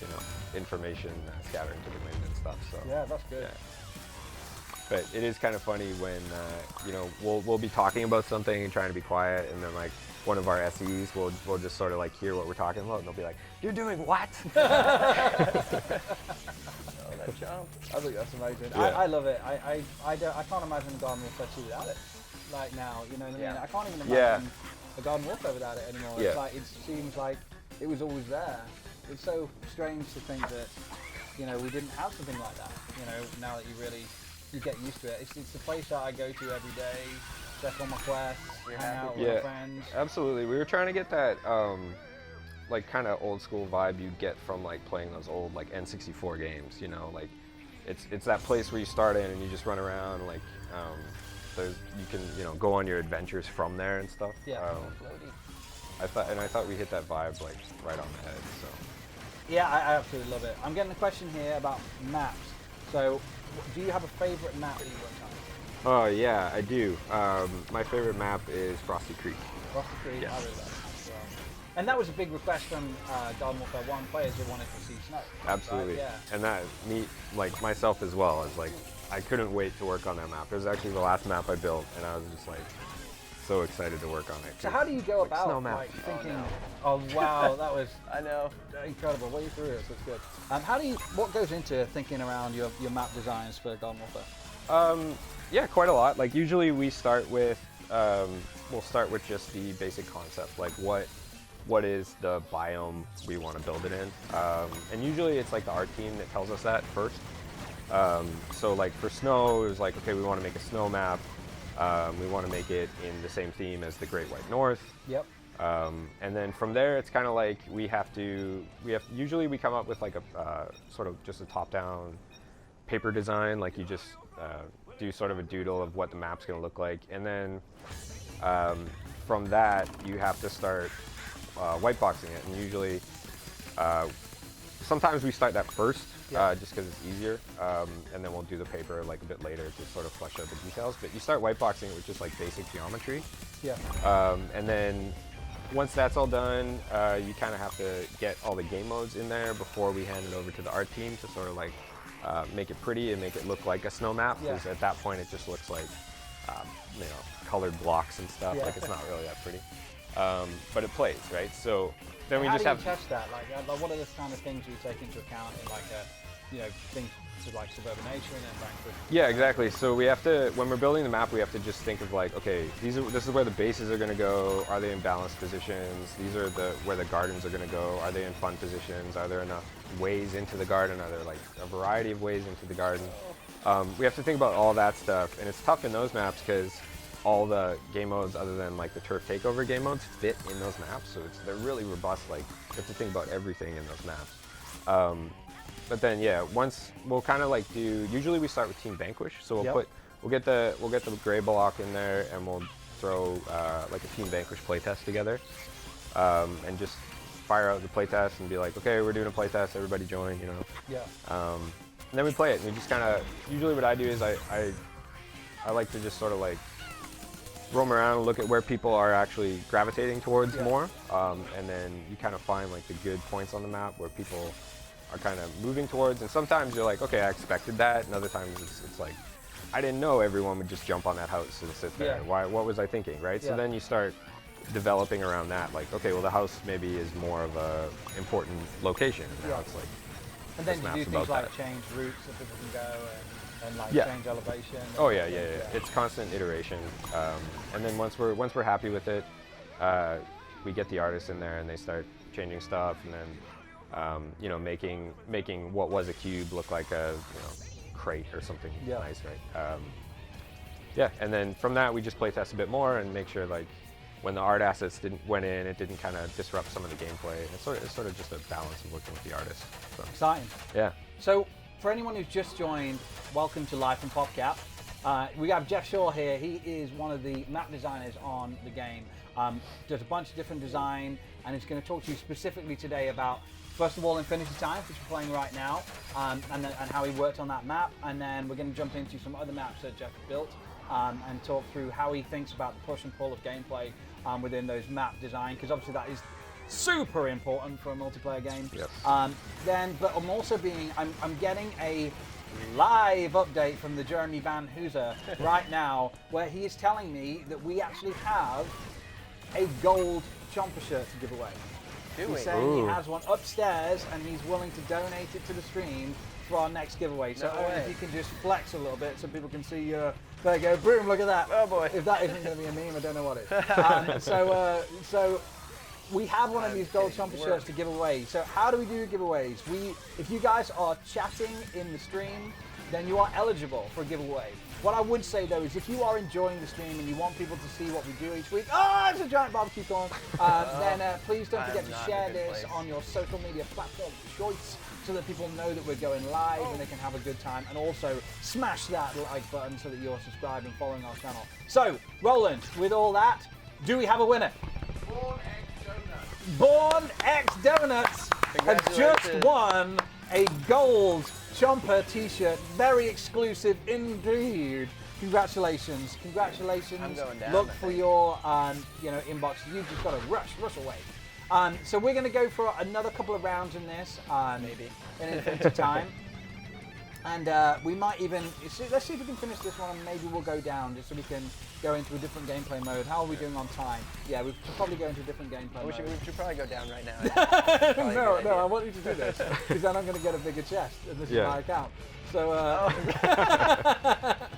you know, information scattering to the wind and stuff. So Yeah, that's good. yeah. But it is kind of funny when you know, we'll be talking about something and trying to be quiet, and then like one of our SEs will just sort of like hear what we're talking about, and they'll be like, "You're doing what?" Oh, that jump. I think that's amazing. Yeah. I love it. I can't imagine Garden Warfare 2 without it. Like now, you know what I mean? Yeah. I can't even Yeah. imagine a Garden Warfare without it anymore. Yeah. It's like, it seems like it was always there. It's so strange to think that, you know, we didn't have something like that. You know, now that you get used to it. It's the place that I go to every day, check on my quests, You're hang happy. out with Yeah. my friends. Absolutely. We were trying to get that like kind of old school vibe you get from like playing those old like N64 games, you know, like it's that place where you start in and you just run around, like you can, you know, go on your adventures from there and stuff. Yeah. Floaty. I thought we hit that vibe like right on the head. So Yeah, I absolutely love it. I'm getting a question here about maps. So, do you have a favorite map that you worked on? oh yeah, I do. My favorite map is Frosty Creek. Frosty Creek, Yes. I really love that as well. And that was a big request from Garden Warfare 1 players who wanted to see snow. Absolutely. Right? Yeah. And that like myself as well, is like I couldn't wait to work on that map. It was actually the last map I built, and I was just like so excited to work on it. So how do you go like, about snow map. like thinking, oh wow, that was I know. incredible. What you threw it, so it's good. What goes into thinking around your map designs for Garden Warfare? Yeah, quite a lot. Like usually we start with we'll start with just the basic concept, like what is the biome we want to build it in, and usually it's like the art team that tells us that first. So like for snow, it was like, okay, we want to make a snow map. We want to make it in the same theme as the Great White North. Yep. And then from there, it's kind of like usually we come up with like a sort of just a top-down paper design, like you just do sort of a doodle of what the map's going to look like. And then from that, you have to start whiteboxing it. And usually, sometimes we start that first, just because it's easier. And then we'll do the paper like a bit later to sort of flesh out the details. But you start whiteboxing it with just like basic geometry. Yeah. And then once that's all done, you kind of have to get all the game modes in there before we hand it over to the art team to sort of like make it pretty and make it look like a snow map. Because at that point, it just looks like colored blocks and stuff. Like it's not really that pretty, but it plays, right? So then we How just do you have. test that? Like, what are the kind of things you take into account in like things like Suburbanation and Frankfurt? Yeah, exactly. So we have to, when we're building the map, we have to just think of like, okay, this is where the bases are going to go. Are they in balanced positions? These are where the gardens are going to go. Are they in fun positions? Are there enough ways into the garden? Are there like a variety of ways into the garden? We have to think about all that stuff, and it's tough in those maps because all the game modes other than like the turf takeover game modes fit in those maps, so they're really robust. Like you have to think about everything in those maps. But then once we'll kind of like do. Usually we start with Team Vanquish, so we'll get the gray block in there, and we'll throw like a Team Vanquish playtest together, and just fire out the playtest and be like, okay, we're doing a playtest, everybody join, you know. Yeah. And then we play it, and we just kind of. Usually what I do is I like to just sort of like roam around and look at where people are actually gravitating towards more, and then you kind of find like the good points on the map where people are kind of moving towards, and sometimes you're like, okay, I expected that, and other times it's like, I didn't know everyone would just jump on that house and sit there. What was I thinking, right? So then you start developing around that, like, okay, well the house maybe is more of a important location, and now it's like, and then this you do map's things about like change routes that people can go and like change elevation. Oh yeah. It's constant iteration, and then once we're happy with it, we get the artists in there and they start changing stuff, and then making what was a cube look like a crate or something nice, right? And then from that we just play test a bit more and make sure like when the art assets went in, it didn't kind of disrupt some of the gameplay. It's sort of just a balance of working with the artist. So. Exciting. Yeah. So for anyone who's just joined, welcome to Life in PopCap. We have Jeff Shaw here. He is one of the map designers on the game. Does a bunch of different design, and he's going to talk to you specifically today about, first of all, Infinity Time, which we're playing right now, and how he worked on that map. And then we're going to jump into some other maps that Jeff built and talk through how he thinks about the push and pull of gameplay within those map design, because obviously that is super important for a multiplayer game. Yes. But I'm getting a live update from the Jeremy Van Hooser right now, where he is telling me that we actually have a gold Chomper shirt to give away. He's saying he has one upstairs and he's willing to donate it to the stream for our next giveaway. So if you can just flex a little bit so people can see your, there you go, boom, look at that. Oh boy. If that isn't going to be a meme, I don't know what is. So we have one of these gold Chomper shirts to give away. So how do we do giveaways? If you guys are chatting in the stream, then you are eligible for a giveaway. What I would say though is if you are enjoying the stream and you want people to see what we do each week, it's a giant barbecue corn, then please don't forget to share this on your social media platform of choice so that people know that we're going live and they can have a good time, and also smash that like button so that you're subscribed and following our channel. So, Roland, with all that, do we have a winner? Born X Donuts have just won a gold Chomper t-shirt. Very exclusive indeed. Congratulations. I'm going down, Look for your inbox. You've just got to rush away. So we're going to go for another couple of rounds in this. Maybe. In Infinity Time. And we might even, let's see if we can finish this one and maybe we'll go down just so we can go into a different gameplay mode. How are we doing on time? Yeah, we should probably go into a different gameplay We mode. should probably go down right now. Probably a No, good no, idea. I want you to do this because then I'm going to get a bigger chest and this is Yeah. my account. So,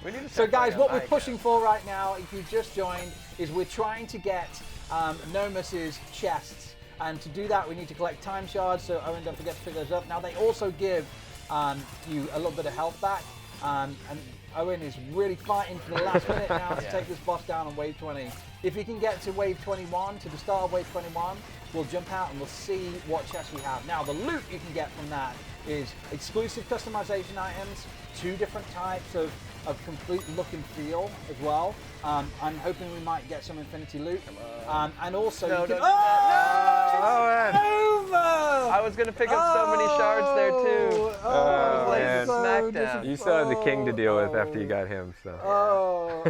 We need to so start guys, playing what on we're my pushing account. for right now, if you just joined, is we're trying to get Nomus's chests. And to do that, we need to collect time shards, so Owen, don't forget to pick those up. Now, they also give you a little bit of health back. And Owen is really fighting for the last minute now to Yeah. take this boss down on wave 20. If he can get to wave 21, to the start of wave 21, we'll jump out and we'll see what chests we have. Now, the loot you can get from that is exclusive customization items, 2 different types of complete look and feel as well. I'm hoping we might get some Infinity loot. And also, No, you can... don't do that. Oh, it's over! I was gonna pick up so many shards there too. Oh, like man. Smackdown. You still have the king to deal with after you got him, so. Oh,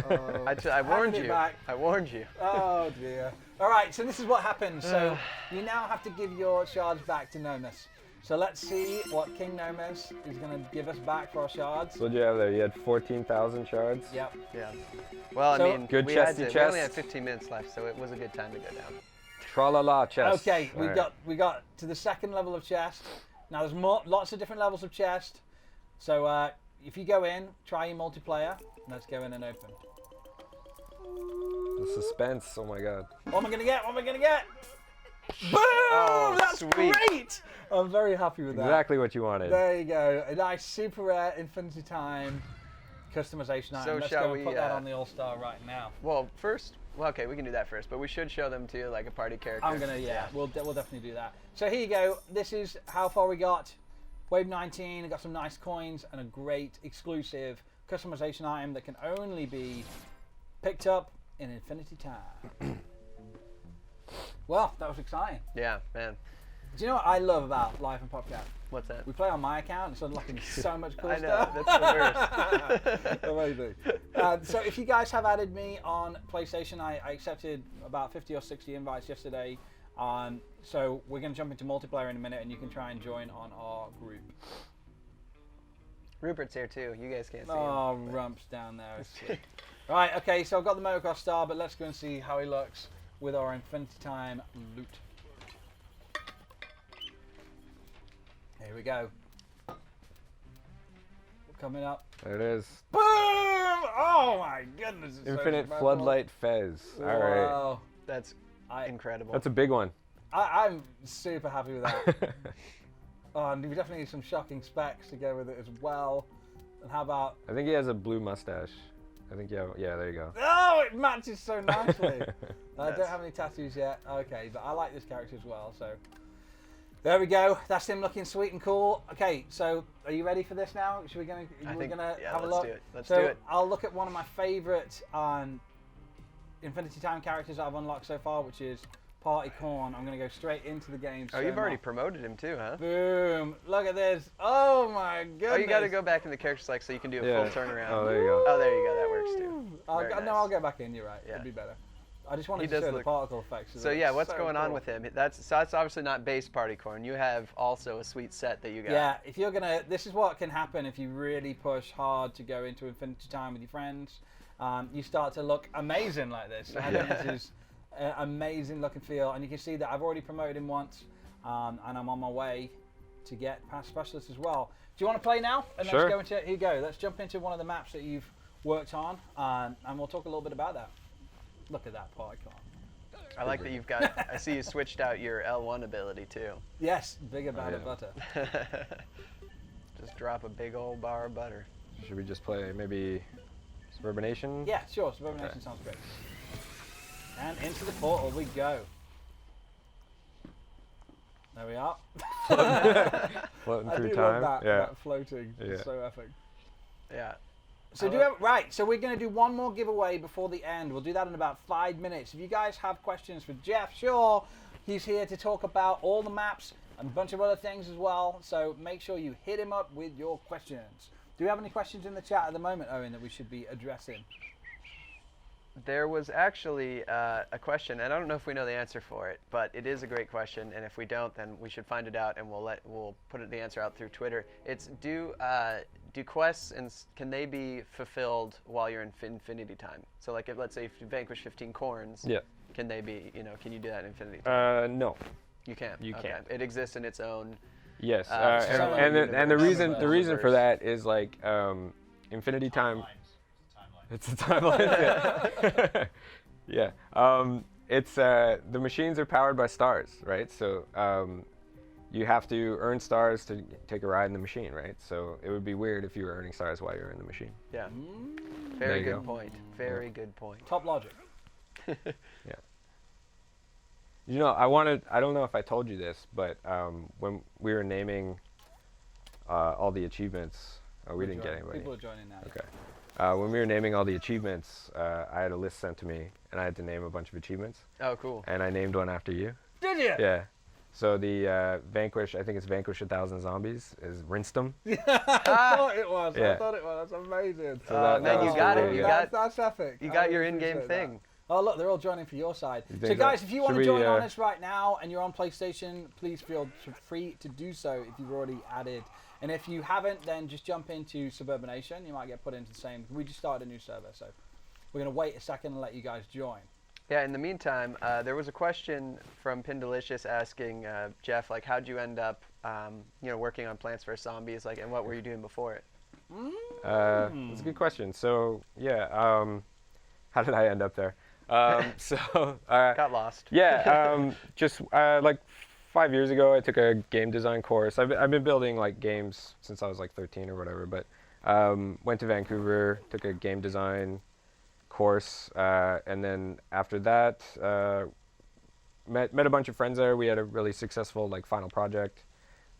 I warned Handing it you. back. I warned you. Oh dear. All right, so this is what happens. So you now have to give your shards back to Nomus. So let's see what King Nomus is going to give us back for our shards. What'd you have there? You had 14,000 shards? Yep. Yeah. Well, So- I mean, Good we chesty we only had chest. 15 minutes left, so it was a good time to go down. Tra-la-la chest. Okay, we Alright. got to the second level of chest. Now there's lots of different levels of chest. So if you go in, try your multiplayer. Let's go in and open. The suspense, oh my god. What am I going to get? What am I going to get? Boom! Oh, That's sweet. great! I'm very happy with that. Exactly what you wanted. There you go. A nice super rare Infinity Time customization item. So Let's shall go and we, put that on the All-Star right now. Well, okay, we can do that first, but we should show them to you like a party character. I'm gonna, we'll definitely do that. So here you go. This is how far we got. Wave 19. Got some nice coins and a great exclusive customization item that can only be picked up in Infinity Time. Well, that was exciting. Yeah, man. Do you know what I love about Life and Popcat? What's that? We play on my account. It's unlocking so much cool I know, stuff. that's the worst. Amazing. So if you guys have added me on PlayStation, I accepted about 50 or 60 invites yesterday. So we're going to jump into multiplayer in a minute and you can try and join on our group. Rupert's here too. You guys can't see Oh, him. Rump's down there. It's sweet. Right, okay, so I've got the motocross star, but let's go and see how he looks with our Infinity Time loot. Here we go. Coming up. There it is. Boom! Oh my goodness. it's so Infinite incredible. Floodlight Fez. Alright. Wow. That's I, incredible. That's a big one. I'm super happy with that. Oh, and we definitely need some shocking specs to go with it as well. And how about... I think he has a blue mustache. I think, yeah, there you go. Oh, it matches so nicely. I That's- don't have any tattoos yet. Okay, but I like this character as well, so... There we go. That's him looking sweet and cool. Okay, so are you ready for this now? Should we go? I We're think- gonna yeah, have a let's look. do it. Let's so do it. I'll look at one of my favourite Infinity Time characters I've unlocked so far, which is Party Corn. I'm gonna go straight into the game. Oh, you've already promoted him too, huh? Boom! Look at this. Oh my goodness. Oh, you got to go back in the character select so you can do a Yeah. full turnaround. Oh, there you go. Oh, there you go. That works too. Very No, nice. I'll go back in. You're right. Yeah. It'd be better. I just wanted He to does show the look- particle effects. So yeah, what's So going on cool. with him? That's obviously not base Party Corn. You have also a sweet set that you got. Yeah, if you're gonna, this is what can happen if you really push hard to go into Infinity Time with your friends. You start to look amazing like this. I think this is amazing look and feel, and you can see that I've already promoted him once, and I'm on my way to get past specialist as well. Do you want to play now? And Sure. Let's go into here. You go. Let's jump into one of the maps that you've worked on, and we'll talk a little bit about that. Look at that party car. I like that you've got. I see you switched out your L1 ability too. Yes, bigger bad of yeah. butter. Just drop a big old bar of butter. Should we just play maybe Suburbanation? Yeah, sure. Suburban Nation sounds great. And into the portal we go. There we are. Floating I through do time. love that, Yeah. that floating. It's Yeah. so epic. Yeah. So right, so we're going to do one more giveaway before the end. We'll do that in about 5 minutes. If you guys have questions for Jeff Shaw, he's here to talk about all the maps and a bunch of other things as well. So make sure you hit him up with your questions. Do we have any questions in the chat at the moment, Owen, that we should be addressing? There was actually a question, and I don't know if we know the answer for it, but it is a great question, and if we don't, then we should find it out, and we'll put the answer out through Twitter. It's do quests can they be fulfilled while you're in Infinity Time? So like, if let's say if you vanquish 15 corns, Yeah. can they be can you do that in Infinity Time? No. You can't. You Okay. can't. It exists in its own. Yes. So And the reason universe. for that is like Infinity Time. It's a timeline. Yeah. It's the machines are powered by stars, right? So you have to earn stars to take a ride in the machine, right? So it would be weird if you were earning stars while you're in the machine. Yeah. There Very you good go. point. Very good point. Top logic. Yeah. You know, I don't know if I told you this, but when we were naming all the achievements, we didn't get anybody. People are joining now. Okay. When we were naming all the achievements, I had a list sent to me, and I had to name a bunch of achievements, Oh, cool. and I named one after you. Did you? Yeah. So the Vanquish, I think it's Vanquish 1,000 Zombies, is Rinstum. I thought it was. I Yeah. thought it was. That's amazing. So that man, you was got it. really You good. got- That's epic. You I got really your in-game appreciate that. thing. Oh look, they're all joining for your side. You So think guys, that- if you want should to join we, on us right now and you're on PlayStation, please feel free to do so if you've already added. And if you haven't, then just jump into Suburbanation. You might get put into the same. We just started a new server, so we're gonna wait a second and let you guys join. Yeah, in the meantime, there was a question from Pindalicious asking Jeff, like, how'd you end up, working on Plants vs. Zombies, like, and what were you doing before it? That's a good question. So yeah, how did I end up there? Got lost. Yeah, just like 5 years ago, I took a game design course. I've been building like games since I was like 13 or whatever. But went to Vancouver, took a game design course, and then after that, met a bunch of friends there. We had a really successful like final project.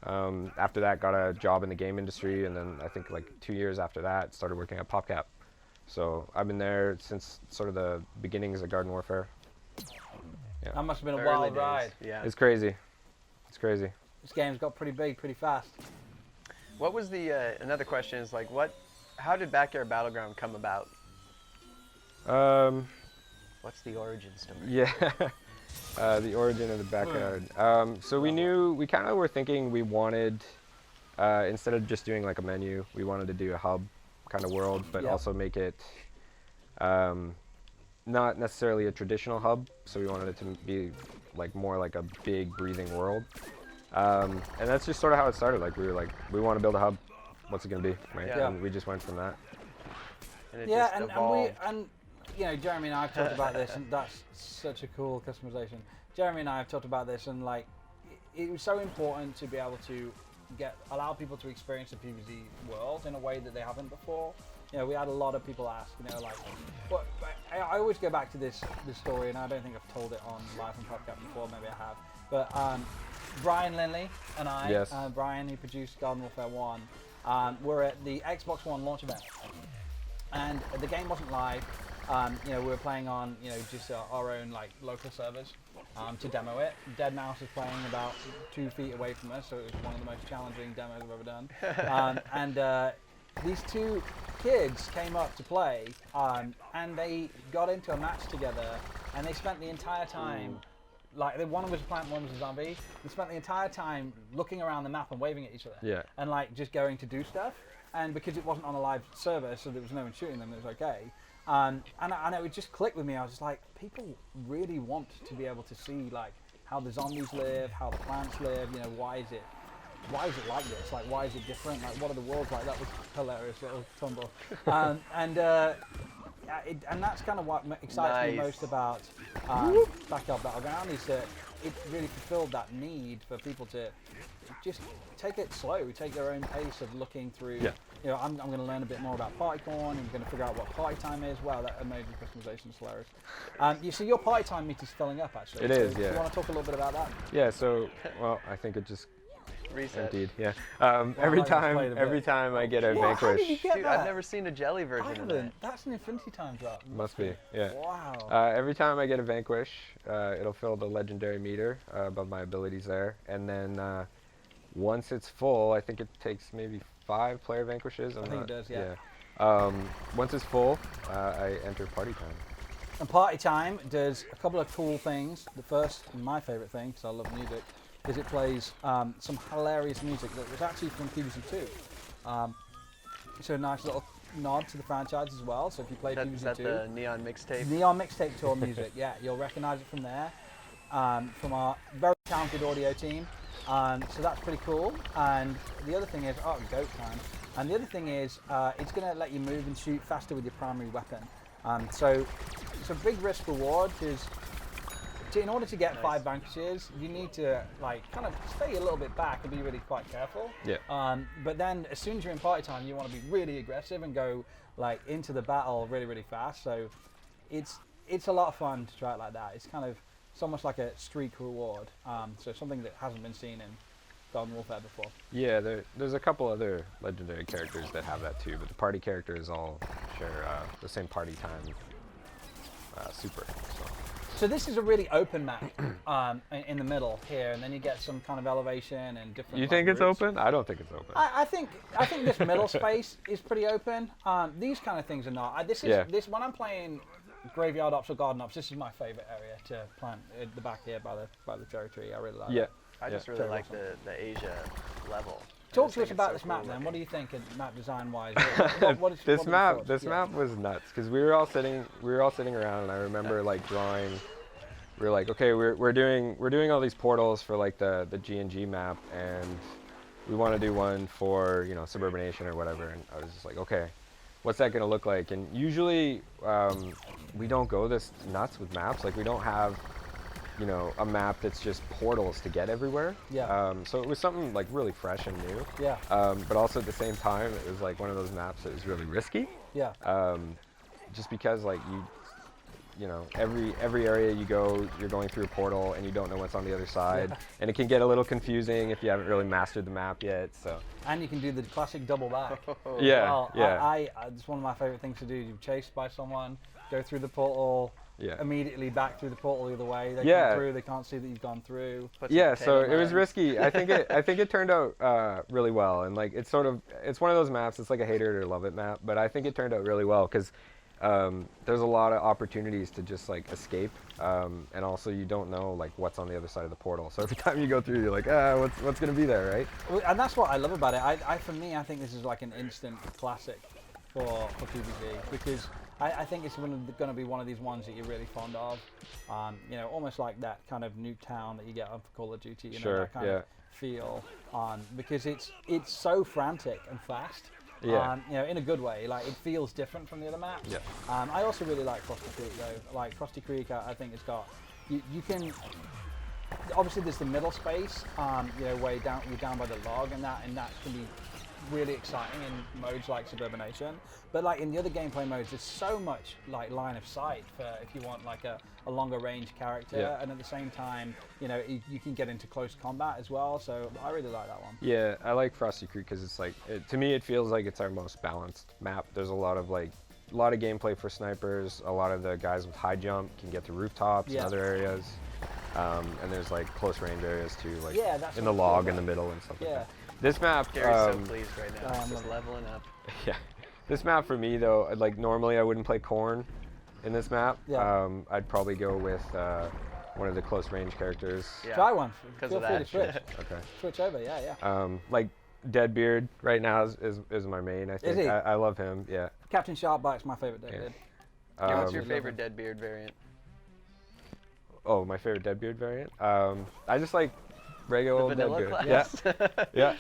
After that, got a job in the game industry, and then I think like 2 years after that, started working at PopCap. So I've been there since sort of the beginnings of Garden Warfare. That must have been a Early wild days. ride. Yeah. It's crazy. It's crazy. This game's got pretty big, pretty fast. What was the, another question is, like, how did Backyard Battleground come about? What's the origin story? Yeah, the origin of the backyard. So we kind of were thinking we wanted, instead of just doing like a menu, we wanted to do a hub kind of world, but Yeah. also make it not necessarily a traditional hub. So we wanted it to be like more like a big breathing world. And that's just sort of how it started. Like we were like, we want to build a hub. What's it gonna be, right? Yeah. And we just went from that. And it Yeah, just and evolved. Jeremy and I have talked about this, and that's such a cool customization. Jeremy and I have talked about this, and like, it was so important to be able to allow people to experience the PvZ world in a way that they haven't before. We had a lot of people ask, like, what? I always go back to this story, and I don't think I've told it on live on PopCap before. Maybe I have, but Brian Linley and I, Yes. Brian, who produced Garden Warfare 1, were at the Xbox One launch event, and the game wasn't live. We were playing on, just our own like local servers to demo it. Deadmau5 was playing about 2 feet away from us, so it was one of the most challenging demos I've ever done. And these two kids came up to play, and they got into a match together, and they spent the entire time, like one was a plant, one was a zombie. They spent the entire time looking around the map and waving at each other, Yeah. and like just going to do stuff. And because it wasn't on a live server, so there was no one shooting them, it was okay. And it would just click with me. I was just like, people really want to be able to see like how the zombies live, how the plants live. Why is it like this? Like, why is it different? Like, what are the worlds like? That was hilarious little tumble. And that's kind of what excites me Nice. most about Backyard Battleground, is that it really fulfilled that need for people to just take it slow, take their own pace of looking through. Yeah. I'm going to learn a bit more about PartyCorn, and I'm going to figure out what party time is. Wow, that amazing customization is hilarious. You see, your party time meter is filling up, actually. It is, Do yeah. you want to talk a little bit about that? Yeah. So, well, I think it just Reset. emptied. Yeah. I Every just played a every bit. time I get a What? How did you Vanquish, get Dude, that? I've never seen a jelly I version of that. haven't. That's an Infinity Time drop. must be. Yeah. Wow. Every time I get a Vanquish, it'll fill the legendary meter above my abilities there, and then once it's full, I think it takes maybe 5 player Vanquishes. I think it does, yeah. Once it's full, I enter party time. And Party Time does a couple of cool things. The first, and my favourite thing, because I love music, is it plays some hilarious music that was actually from PvZ2. So a nice little nod to the franchise as well. So if you play PvZ2, Is that the Neon mixtape? Neon Mixtape Tour music, yeah, you'll recognise it from there, from our very talented audio team. So that's pretty cool. And the other thing is, goat time. And the other thing is, it's going to let you move and shoot faster with your primary weapon. So it's a big risk reward because in order to get 5 vanquishes, you need to like kind of stay a little bit back and be really quite careful. Yeah. But then as soon as you're in party time, you want to be really aggressive and go like into the battle really, really fast. So it's a lot of fun to try it like that. It's almost like a streak reward. So something that hasn't been seen in Garden Warfare before. Yeah, there's a couple other legendary characters that have that too, but the party characters all share the same party time super. So this is a really open map in the middle here, and then you get some kind of elevation and different. You think it's routes. open? I don't think it's open. I think this middle space is pretty open. These kind of things are not. This when I'm playing Graveyard Ops or Garden Ops, this is my favorite area to plant at the back here by the cherry tree. I really like it. I just really like the Asia level. Talk to us about this map then. What do you think, map design wise? This map was nuts because we were all sitting around, and I remember like drawing. We were like, okay, we're doing all these portals for like the G&G map, and we want to do one for Suburbanation or whatever. And I was just like, okay, what's that gonna look like? And usually we don't go this nuts with maps. Like we don't have a map that's just portals to get everywhere. Yeah. So it was something like really fresh and new. Yeah. But also at the same time, it was like one of those maps that was really risky. Yeah. Just because like every area you go, you're going through a portal and you don't know what's on the other side, and it can get a little confusing if you haven't really mastered the map yet. So. And you can do the classic double back. Yeah. Well, yeah. It's one of my favorite things to do. You're chased by someone, go through the portal. Yeah. Immediately back through the portal the other way. They come through. They can't see that you've gone through. Yeah, so it was risky. I think it turned out really well, and like it's one of those maps. It's like a hate it or love it map, but I think it turned out really well because there's a lot of opportunities to just like escape, and also you don't know like what's on the other side of the portal. So every time you go through, you're like, what's gonna be there, right? Well, and that's what I love about it. For me, I think this is like an instant classic for PvZ because. I think it's going to be one of these ones that you're really fond of, almost like that kind of Nuketown that you get on Call of Duty, that kind of feel, because it's so frantic and fast, in a good way. Like it feels different from the other maps. Yeah. I also really like Frosty Creek though. Like Frosty Creek, I think it's got you can. Obviously, there's the middle space, where you're down by the log, and that can be really exciting in modes like Suburbanation, but like in the other gameplay modes there's so much like line of sight for if you want like a longer range character, and at the same time you can get into close combat as well, so I really like that one. Yeah, I like Frosty Creek because it's like to me it feels like it's our most balanced map. There's a lot of gameplay for snipers. A lot of the guys with high jump can get to rooftops and other areas, and there's like close range areas too, like in the log in the middle and stuff like that. This map, Gary's so pleased right now. He's just leveling up. Yeah, this map for me though, like normally I wouldn't play Korn in this map. Yeah. I'd probably go with one of the close range characters. Yeah. Try one. Because Feel of free that. to switch. Okay. Switch over, yeah. Like Deadbeard right now is my main. I think Is he? I love him. Yeah. Captain Sharkbite's my favorite Deadbeard. What's your favorite Deadbeard variant? Oh, my favorite Deadbeard variant. I just like regular old vanilla Deadbeard. class? Yeah.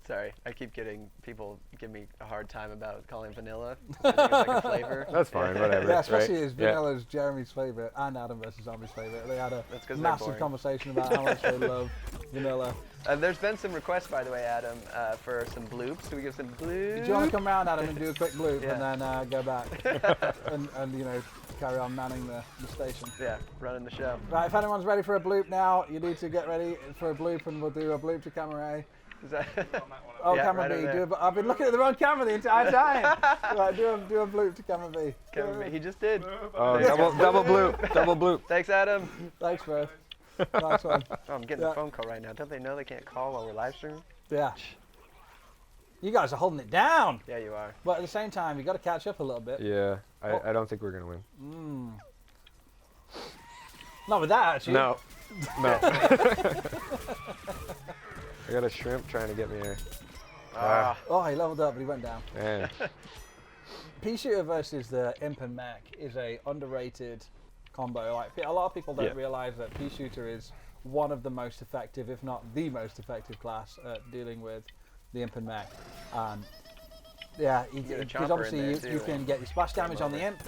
Sorry, I keep getting people give me a hard time about calling vanilla. I think it's like a flavor. That's fine, whatever. Yeah, especially right? as Vanilla's Jeremy's favourite and Adam vs Zombie's favourite. They had a That's 'cause they're massive boring. conversation about how much they love Vanilla. There's been some requests, by the way, Adam, for some bloops. Can we give some bloops? Do you want to come round, Adam, and do a quick bloop Yeah. and then go back and carry on manning the station? Yeah, running the show. Right, if anyone's ready for a bloop now, you need to get ready for a bloop, and we'll do a bloop to camera A. Is that Oh, Yeah, camera right B. over there. I've been looking at the wrong camera the entire time. Right, do a bloop to camera B. Camera, he just did. Oh, double bloop. Thanks, Adam. Thanks, bro. Nice one. Oh, I'm getting a phone call right now. Don't they know they can't call while we're live streaming? Yeah. You guys are holding it down. Yeah, you are. But at the same time, you got to catch up a little bit. Yeah, I don't think we're gonna win. Not with that, actually. No. No. I got a shrimp trying to get me here. Oh, he leveled up, but he went down. Man. Pea shooter versus the imp and mech is a underrated combo. Like a lot of people don't Yeah. realize that pea shooter is one of the most effective, if not the most effective class at dealing with the imp and mech. Yeah, Get a because chopper in obviously there, you too. can get your splash damage on the imp,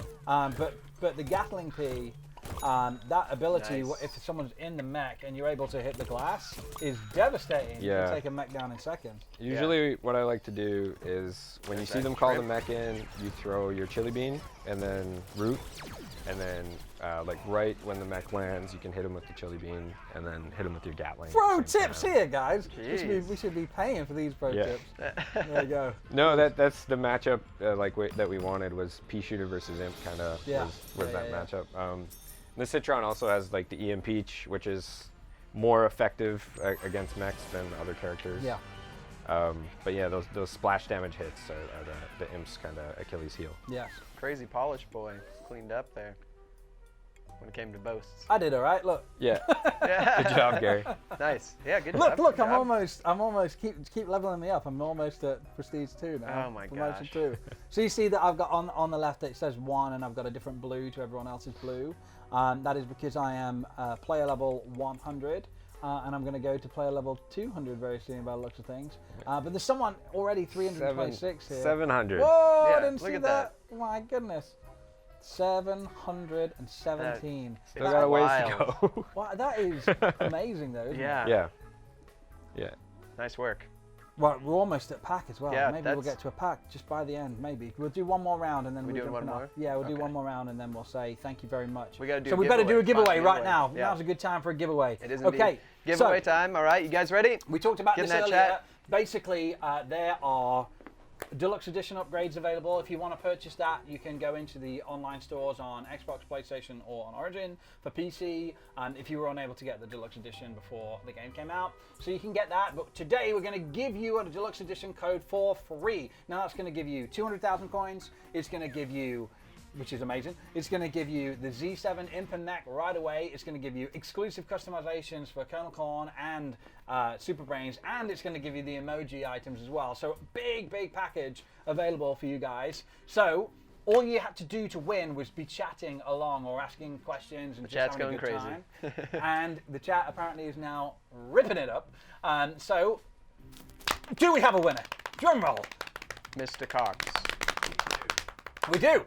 but the Gatling pea, that ability, Nice. if someone's in the mech and you're able to hit the glass, is devastating. You Yeah. can take a mech down in seconds. Usually what I like to do is when you see them call the shrimp. mech in, you throw your chili bean and then root. And then like right when the mech lands, you can hit him with the chili bean and then hit him with your Gatling. Pro at the same tips time. here, guys. Jeez. We should be paying for these pro Yeah. tips. There you go. No, that's the matchup that we wanted was pea shooter versus imp kind of Yeah. was Yeah, that yeah, matchup. The Citron also has like the EM Peach, which is more effective against mechs than other characters. Yeah. But yeah, those splash damage hits are the imp's kind of Achilles heel. Yes. Crazy Polish boy. Cleaned up there. When it came to boasts. I did all right. Look. Yeah. Yeah. Good job, Gary. Nice. Yeah, good Look, job. look, good I'm job. almost keep leveling me up. I'm almost at Prestige 2 now. Oh my Promotion gosh. 2. So you see that I've got on the left it says 1 and I've got a different blue to everyone else's blue. That is because I am player level 100 and I'm going to go to player level 200 very soon by the looks of things. But there's someone already 326 here. 700. Whoa, I Yeah, didn't look see at that. My goodness. 717. Still got a ways wild. to go. Wow, that is amazing though, isn't it? Yeah. Yeah. Yeah. Nice work. Right, we're almost at pack as well. Yeah, Maybe we'll that's- get to a pack just by the end. Maybe we'll do one more round and then We we'll doing jump one off. more? Yeah, we'll do Okay. one more round and then we'll say thank you very much. We gotta do So a we better do a giveaway. giveaway right now. Yeah. Now's a good time for a giveaway. It is indeed. Okay. Giveaway so, time. All right, you guys ready? We talked about Get in this that earlier. chat. Basically, there are deluxe edition upgrades available. If you want to purchase that, you can go into the online stores on Xbox, PlayStation, or on Origin for PC. If you were unable to get the deluxe edition before the game came out, so you can get that. But today we're going to give you a deluxe edition code for free. Now that's going to give you 200,000 coins. It's going to give you, which is amazing. It's going to give you the Z7 Imp and Neck right away. It's going to give you exclusive customizations for Colonel Corn and Super Brains, and it's going to give you the emoji items as well. So big package available for you guys. So all you had to do to win was be chatting along or asking questions and The just chat's having a going good crazy. time. And the chat apparently is now ripping it up. So do we have a winner? Drum roll. Mr. Cox. We do.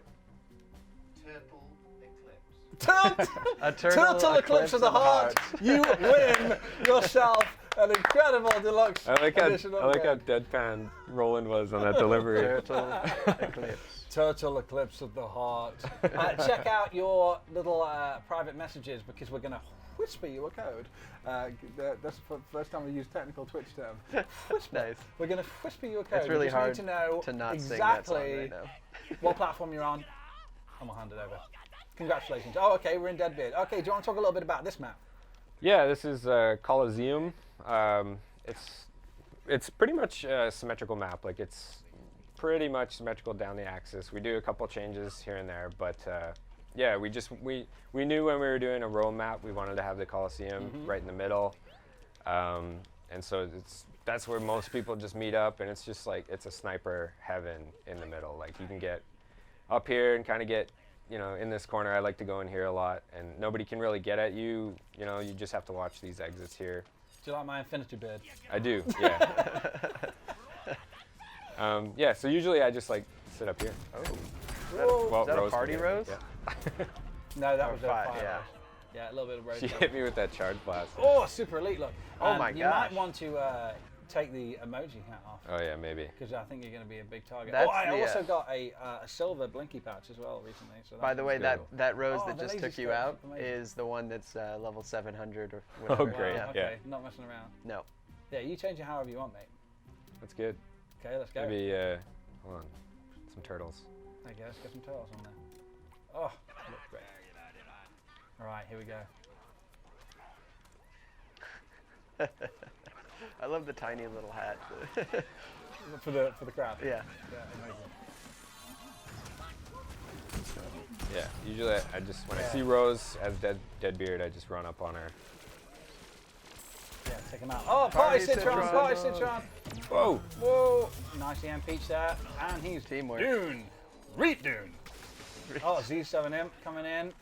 Turtle Eclipse. A Turtle Eclipse of the Heart. You win yourself an incredible deluxe I like how edition upgrade. deadpan Roland was on that delivery. Turtle Eclipse. Turtle Eclipse of the Heart. Check out your little private messages because we're going to whisper you a code. That's the first time we use technical Twitch term. Whisper. Nice. We're going to whisper you a code. It's really we just hard need to know to not sing that song exactly right now. what platform you're on, and we'll hand it over. Congratulations. Oh, okay, we're in Deadbeard. Okay, do you want to talk a little bit about this map? Yeah, this is Coliseum. It's pretty much a symmetrical map. Like it's pretty much symmetrical down the axis. We do a couple changes here and there, but yeah, we knew when we were doing a row map we wanted to have the Coliseum right in the middle, and so that's where most people just meet up, and it's just like it's a sniper heaven in the middle. Like you can get up here and kind of get, you know, in this corner. I like to go in here a lot, and nobody can really get at you. You know, you just have to watch these exits here. Do you like my Infinity Bird? I do, yeah. Yeah, so usually I just like sit up here. Oh. Whoa. Is that a Rose party can rose? get it, yeah. No, that Or was a fire, fire yeah. rose. Yeah, a little bit of rose. She gold. hit me with that charge blast. Oh, super elite look. Oh my You gosh. might want to take the emoji hat off Oh yeah, maybe. because I think you're going to be a big target. That's Oh, I the, also got a silver blinky pouch as well recently. So By the way, good. that rose Oh, that the just laser took you scope, out amazing. is the one that's level 700 or whatever. Oh, great. Yeah. Okay, not messing around. No. Yeah, you change it however you want, mate. That's good. Okay, let's go. Maybe hold on, some turtles. There you go, let's get some turtles on there. Oh, looks great. All right, here we go. I love the tiny little hat. For the crowd. Yeah. Yeah, amazing. Yeah, usually I just, when I see Rose as Deadbeard, I just run up on her. Yeah, take him out. Oh, Party Citron, Party Citron. Citron. Whoa! Whoa. Nice EM Peach there. And he's Teamwork. Dune. Reet Dune. Oh, Z7 Imp coming in.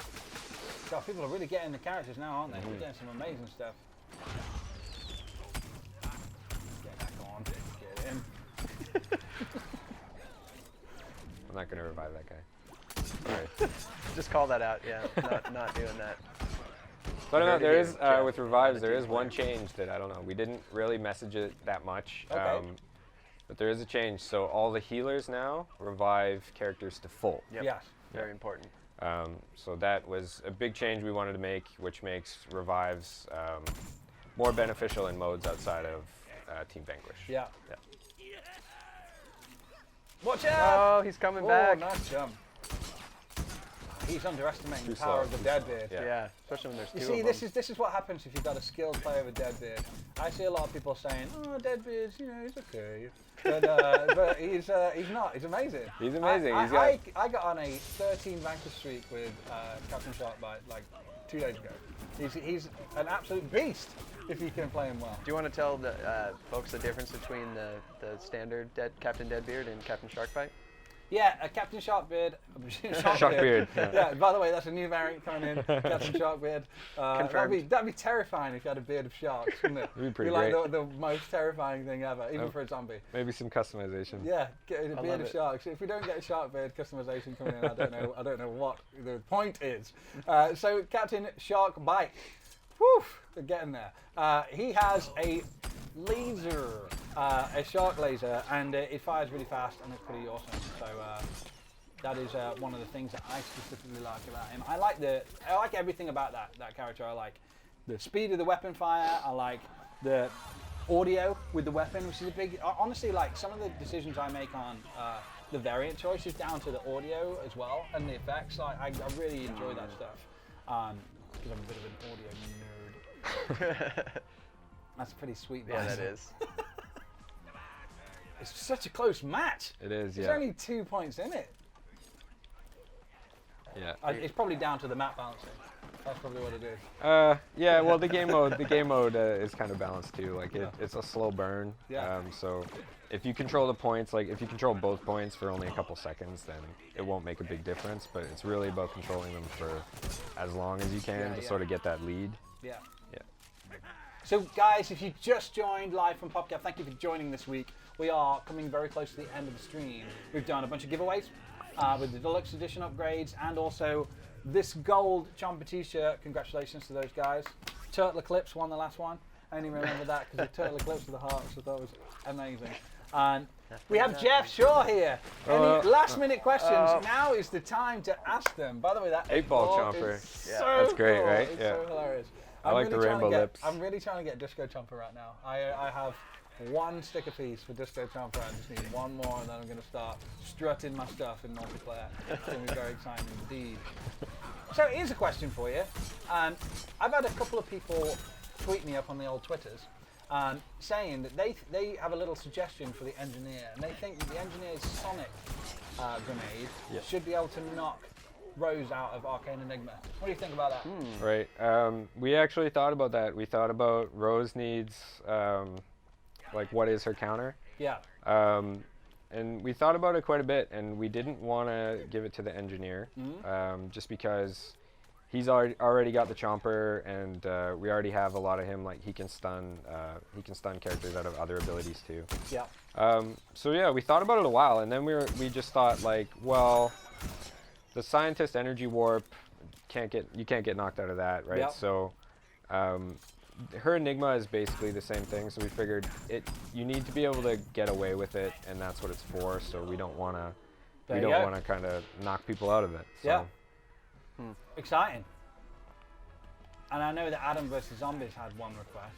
God, people are really getting the characters now, aren't they? They're getting some amazing stuff. Get back on. Get in. I'm not gonna revive that guy. Sorry. Just call that out. Yeah, not doing that. But no, there is, Jeff, with revives, there team is one change that I don't know. We didn't really message it that much. Okay. But there is a change. So all the healers now revive characters to full. Yep. Yes. Very important. So that was a big change we wanted to make, which makes revives more beneficial in modes outside of Team Vanquish. Yeah. Yeah. Watch out! Oh, he's coming Oh, back. nice jump. He's underestimating Too the power slow. of the Deadbeard. Yeah. Yeah, especially when there's two You see, of this them. is what happens if you've got a skilled player with Deadbeard. I see a lot of people saying, "Oh, Deadbeard's, he's okay," but he's not. He's amazing. He's amazing. I got on a 13 Vanquish streak with Captain Sharkbite like 2 days ago. He's an absolute beast if you can play him well. Do you want to tell the folks the difference between the standard Captain Deadbeard and Captain Sharkbite? Yeah, Captain Sharkbeard. Sharkbeard, yeah. Yeah. By the way, that's a new variant coming in. Captain Sharkbeard. Confirmed. That'd be terrifying if you had a beard of sharks, wouldn't it? It'd be pretty like great. the most terrifying thing ever, even for a zombie. Maybe some customization. Yeah, get a love beard of it. sharks. If we don't get a shark beard customization coming in, I don't know what the point is. So Captain Sharkbite, whew, we're getting there. He has a laser, a shark laser, and it fires really fast, and it's pretty awesome. So that is one of the things that I specifically like about him. I like everything about that character. I like the speed of the weapon fire. I like the audio with the weapon, which is a big. Honestly, like some of the decisions I make on the variant choices down to the audio as well and the effects. Like I really enjoy that stuff because I'm a bit of an audio nerd. That's pretty sweet. Yeah, guys. that is. It's such a close match. It is, There's yeah. only 2 points in it. Yeah. It's probably down to the map balancing. That's probably what it is. Yeah. Well, the game mode is kind of balanced too. Like it's a slow burn. Yeah. So if you control the points, like if you control both points for only a couple seconds, then it won't make a big difference. But it's really about controlling them for as long as you can to sort of get that lead. Yeah. Yeah. So, guys, if you just joined live from PopCap, thank you for joining this week. We are coming very close to the end of the stream. We've done a bunch of giveaways with the deluxe edition upgrades and also this gold Chomper t-shirt. Congratulations to those guys. Turtle Eclipse won the last one. I only remember that because the Turtle Eclipse with the heart, which I thought was amazing. And we have Jeff Shaw here. Any last-minute questions? Now is the time to ask them. By the way, that 8-ball ball chomper. is Yeah, so that's great, cool. right? It's Yeah. so hilarious. I like the really trying to rainbow get- lips. I'm really trying to get Disco Chomper right now. I have one sticker piece for Disco Chomper. I just need one more, and then I'm going to start strutting my stuff in multiplayer. It's going to be very exciting indeed. So here's a question for you. I've had a couple of people tweet me up on the old Twitters saying that they have a little suggestion for the engineer, and they think that the engineer's sonic grenade should be able to knock Rose out of Arcane Enigma. What do you think about that? Right. We actually thought about that. We thought about Rose needs, like, what is her counter? Yeah. And we thought about it quite a bit, and we didn't want to give it to the engineer, just because he's already got the Chomper, and we already have a lot of him. Like he can stun characters out of other abilities too. Yeah. So yeah, we thought about it a while, and then we just thought like, well, the Scientist Energy Warp you can't get knocked out of that, right? Yep. So her Enigma is basically the same thing. So we figured you need to be able to get away with it, and that's what it's for. So we don't want to kind of knock people out of it. So. Yeah. Exciting. And I know that Adam vs Zombies had one request.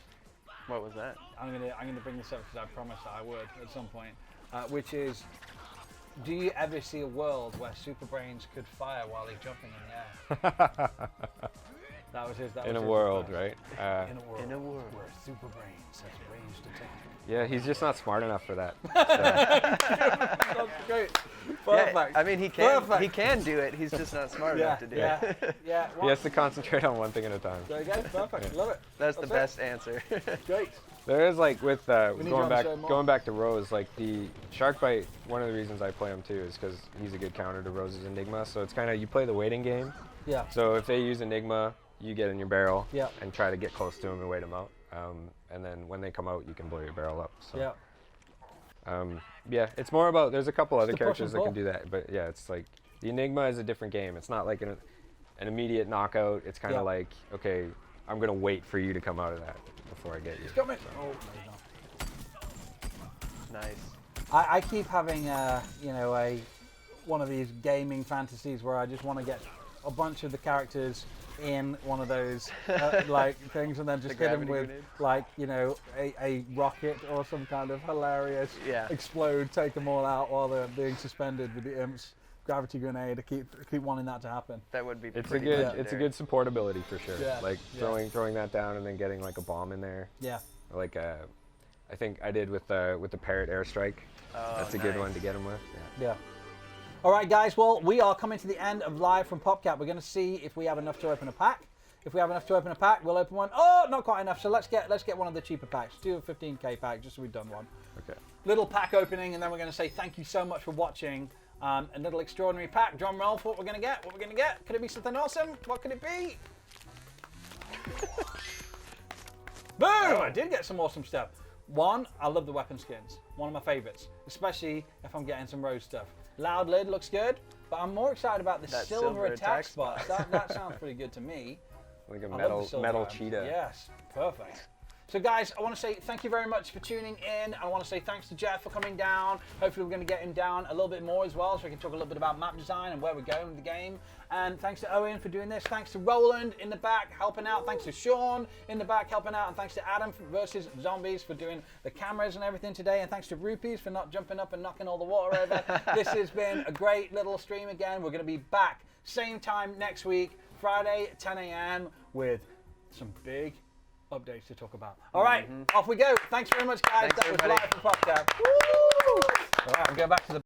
What was that? I'm gonna bring this up because I promised that I would at some point, which is, do you ever see a world where Super Brains could fire while he's jumping in the air? That was his. In a world, request. right? In a world where Super Brains has ranged attack. Yeah, he's just not smart enough for that. So. That's great. Perfect. Perfect. I mean, he can. Perfect. He can do it. He's just not smart enough to do yeah, it. yeah. He has to concentrate on one thing at a time. There you go. Perfect. Love it. That's the it. best answer. Great. There is like with need you on the show more. going back to Rose, like the Shark Bite. One of the reasons I play him too is because he's a good counter to Rose's Enigma. So it's kind of you play the waiting game. Yeah. So if they use Enigma, you get in your barrel Yeah. and try to get close to them and wait them out. And then when they come out, you can blow your barrel up. So, Yeah. yeah, it's more about. There's a couple other the push characters and that can pull. do that, but yeah, it's like the Enigma is a different game. It's not like an immediate knockout. It's kind of Yeah. like, okay, I'm gonna wait for you to come out of that before I get you. He's got me. Oh, no, he's not. Nice. I keep having one of these gaming fantasies where I just want to get a bunch of the characters in one of those like things and then just The hit them gravity with grenade? like a rocket or some kind of hilarious Yeah. explode, take them all out while they're being suspended with the imps. Gravity grenade. I keep wanting that to happen. That would be. It's a pretty good legendary. it's a good supportability for sure. Yeah, Like yeah. throwing that down and then getting like a bomb in there. Yeah. Like I think I did with the Parrot airstrike. Oh, That's a good nice. one to get him with. Yeah. Yeah. All right, guys. Well, we are coming to the end of Live from PopCap. We're going to see if we have enough to open a pack. If we have enough to open a pack, we'll open one. Oh, not quite enough. So let's get one of the cheaper packs. Do a 15k pack, just so we've done one. Okay. Little pack opening, and then we're going to say thank you so much for watching. A little extraordinary pack. Drum roll for what we're going to get. What we're going to get? Could it be something awesome? What could it be? Boom! I did get some awesome stuff. One, I love the weapon skins. One of my favorites, especially if I'm getting some Rose stuff. Loud lid looks good, but I'm more excited about the That silver silver attack attack spot. That sounds pretty good to me. Like a I love metal the silver metal arms. cheetah. Yes, perfect. So guys, I want to say thank you very much for tuning in. I want to say thanks to Jeff for coming down. Hopefully we're going to get him down a little bit more as well, so we can talk a little bit about map design and where we're going with the game. And thanks to Owen for doing this. Thanks to Roland in the back helping out. Thanks to Sean in the back helping out. And thanks to Adam versus Zombies for doing the cameras and everything today. And thanks to Rupees for not jumping up and knocking all the water over. This has been a great little stream again. We're going to be back same time next week, Friday at 10 a.m. with some big updates to talk about. All right, off we go. Thanks very much, guys. Thanks, that was everybody. Live from PopCap. Woo! All right, I'm going back to the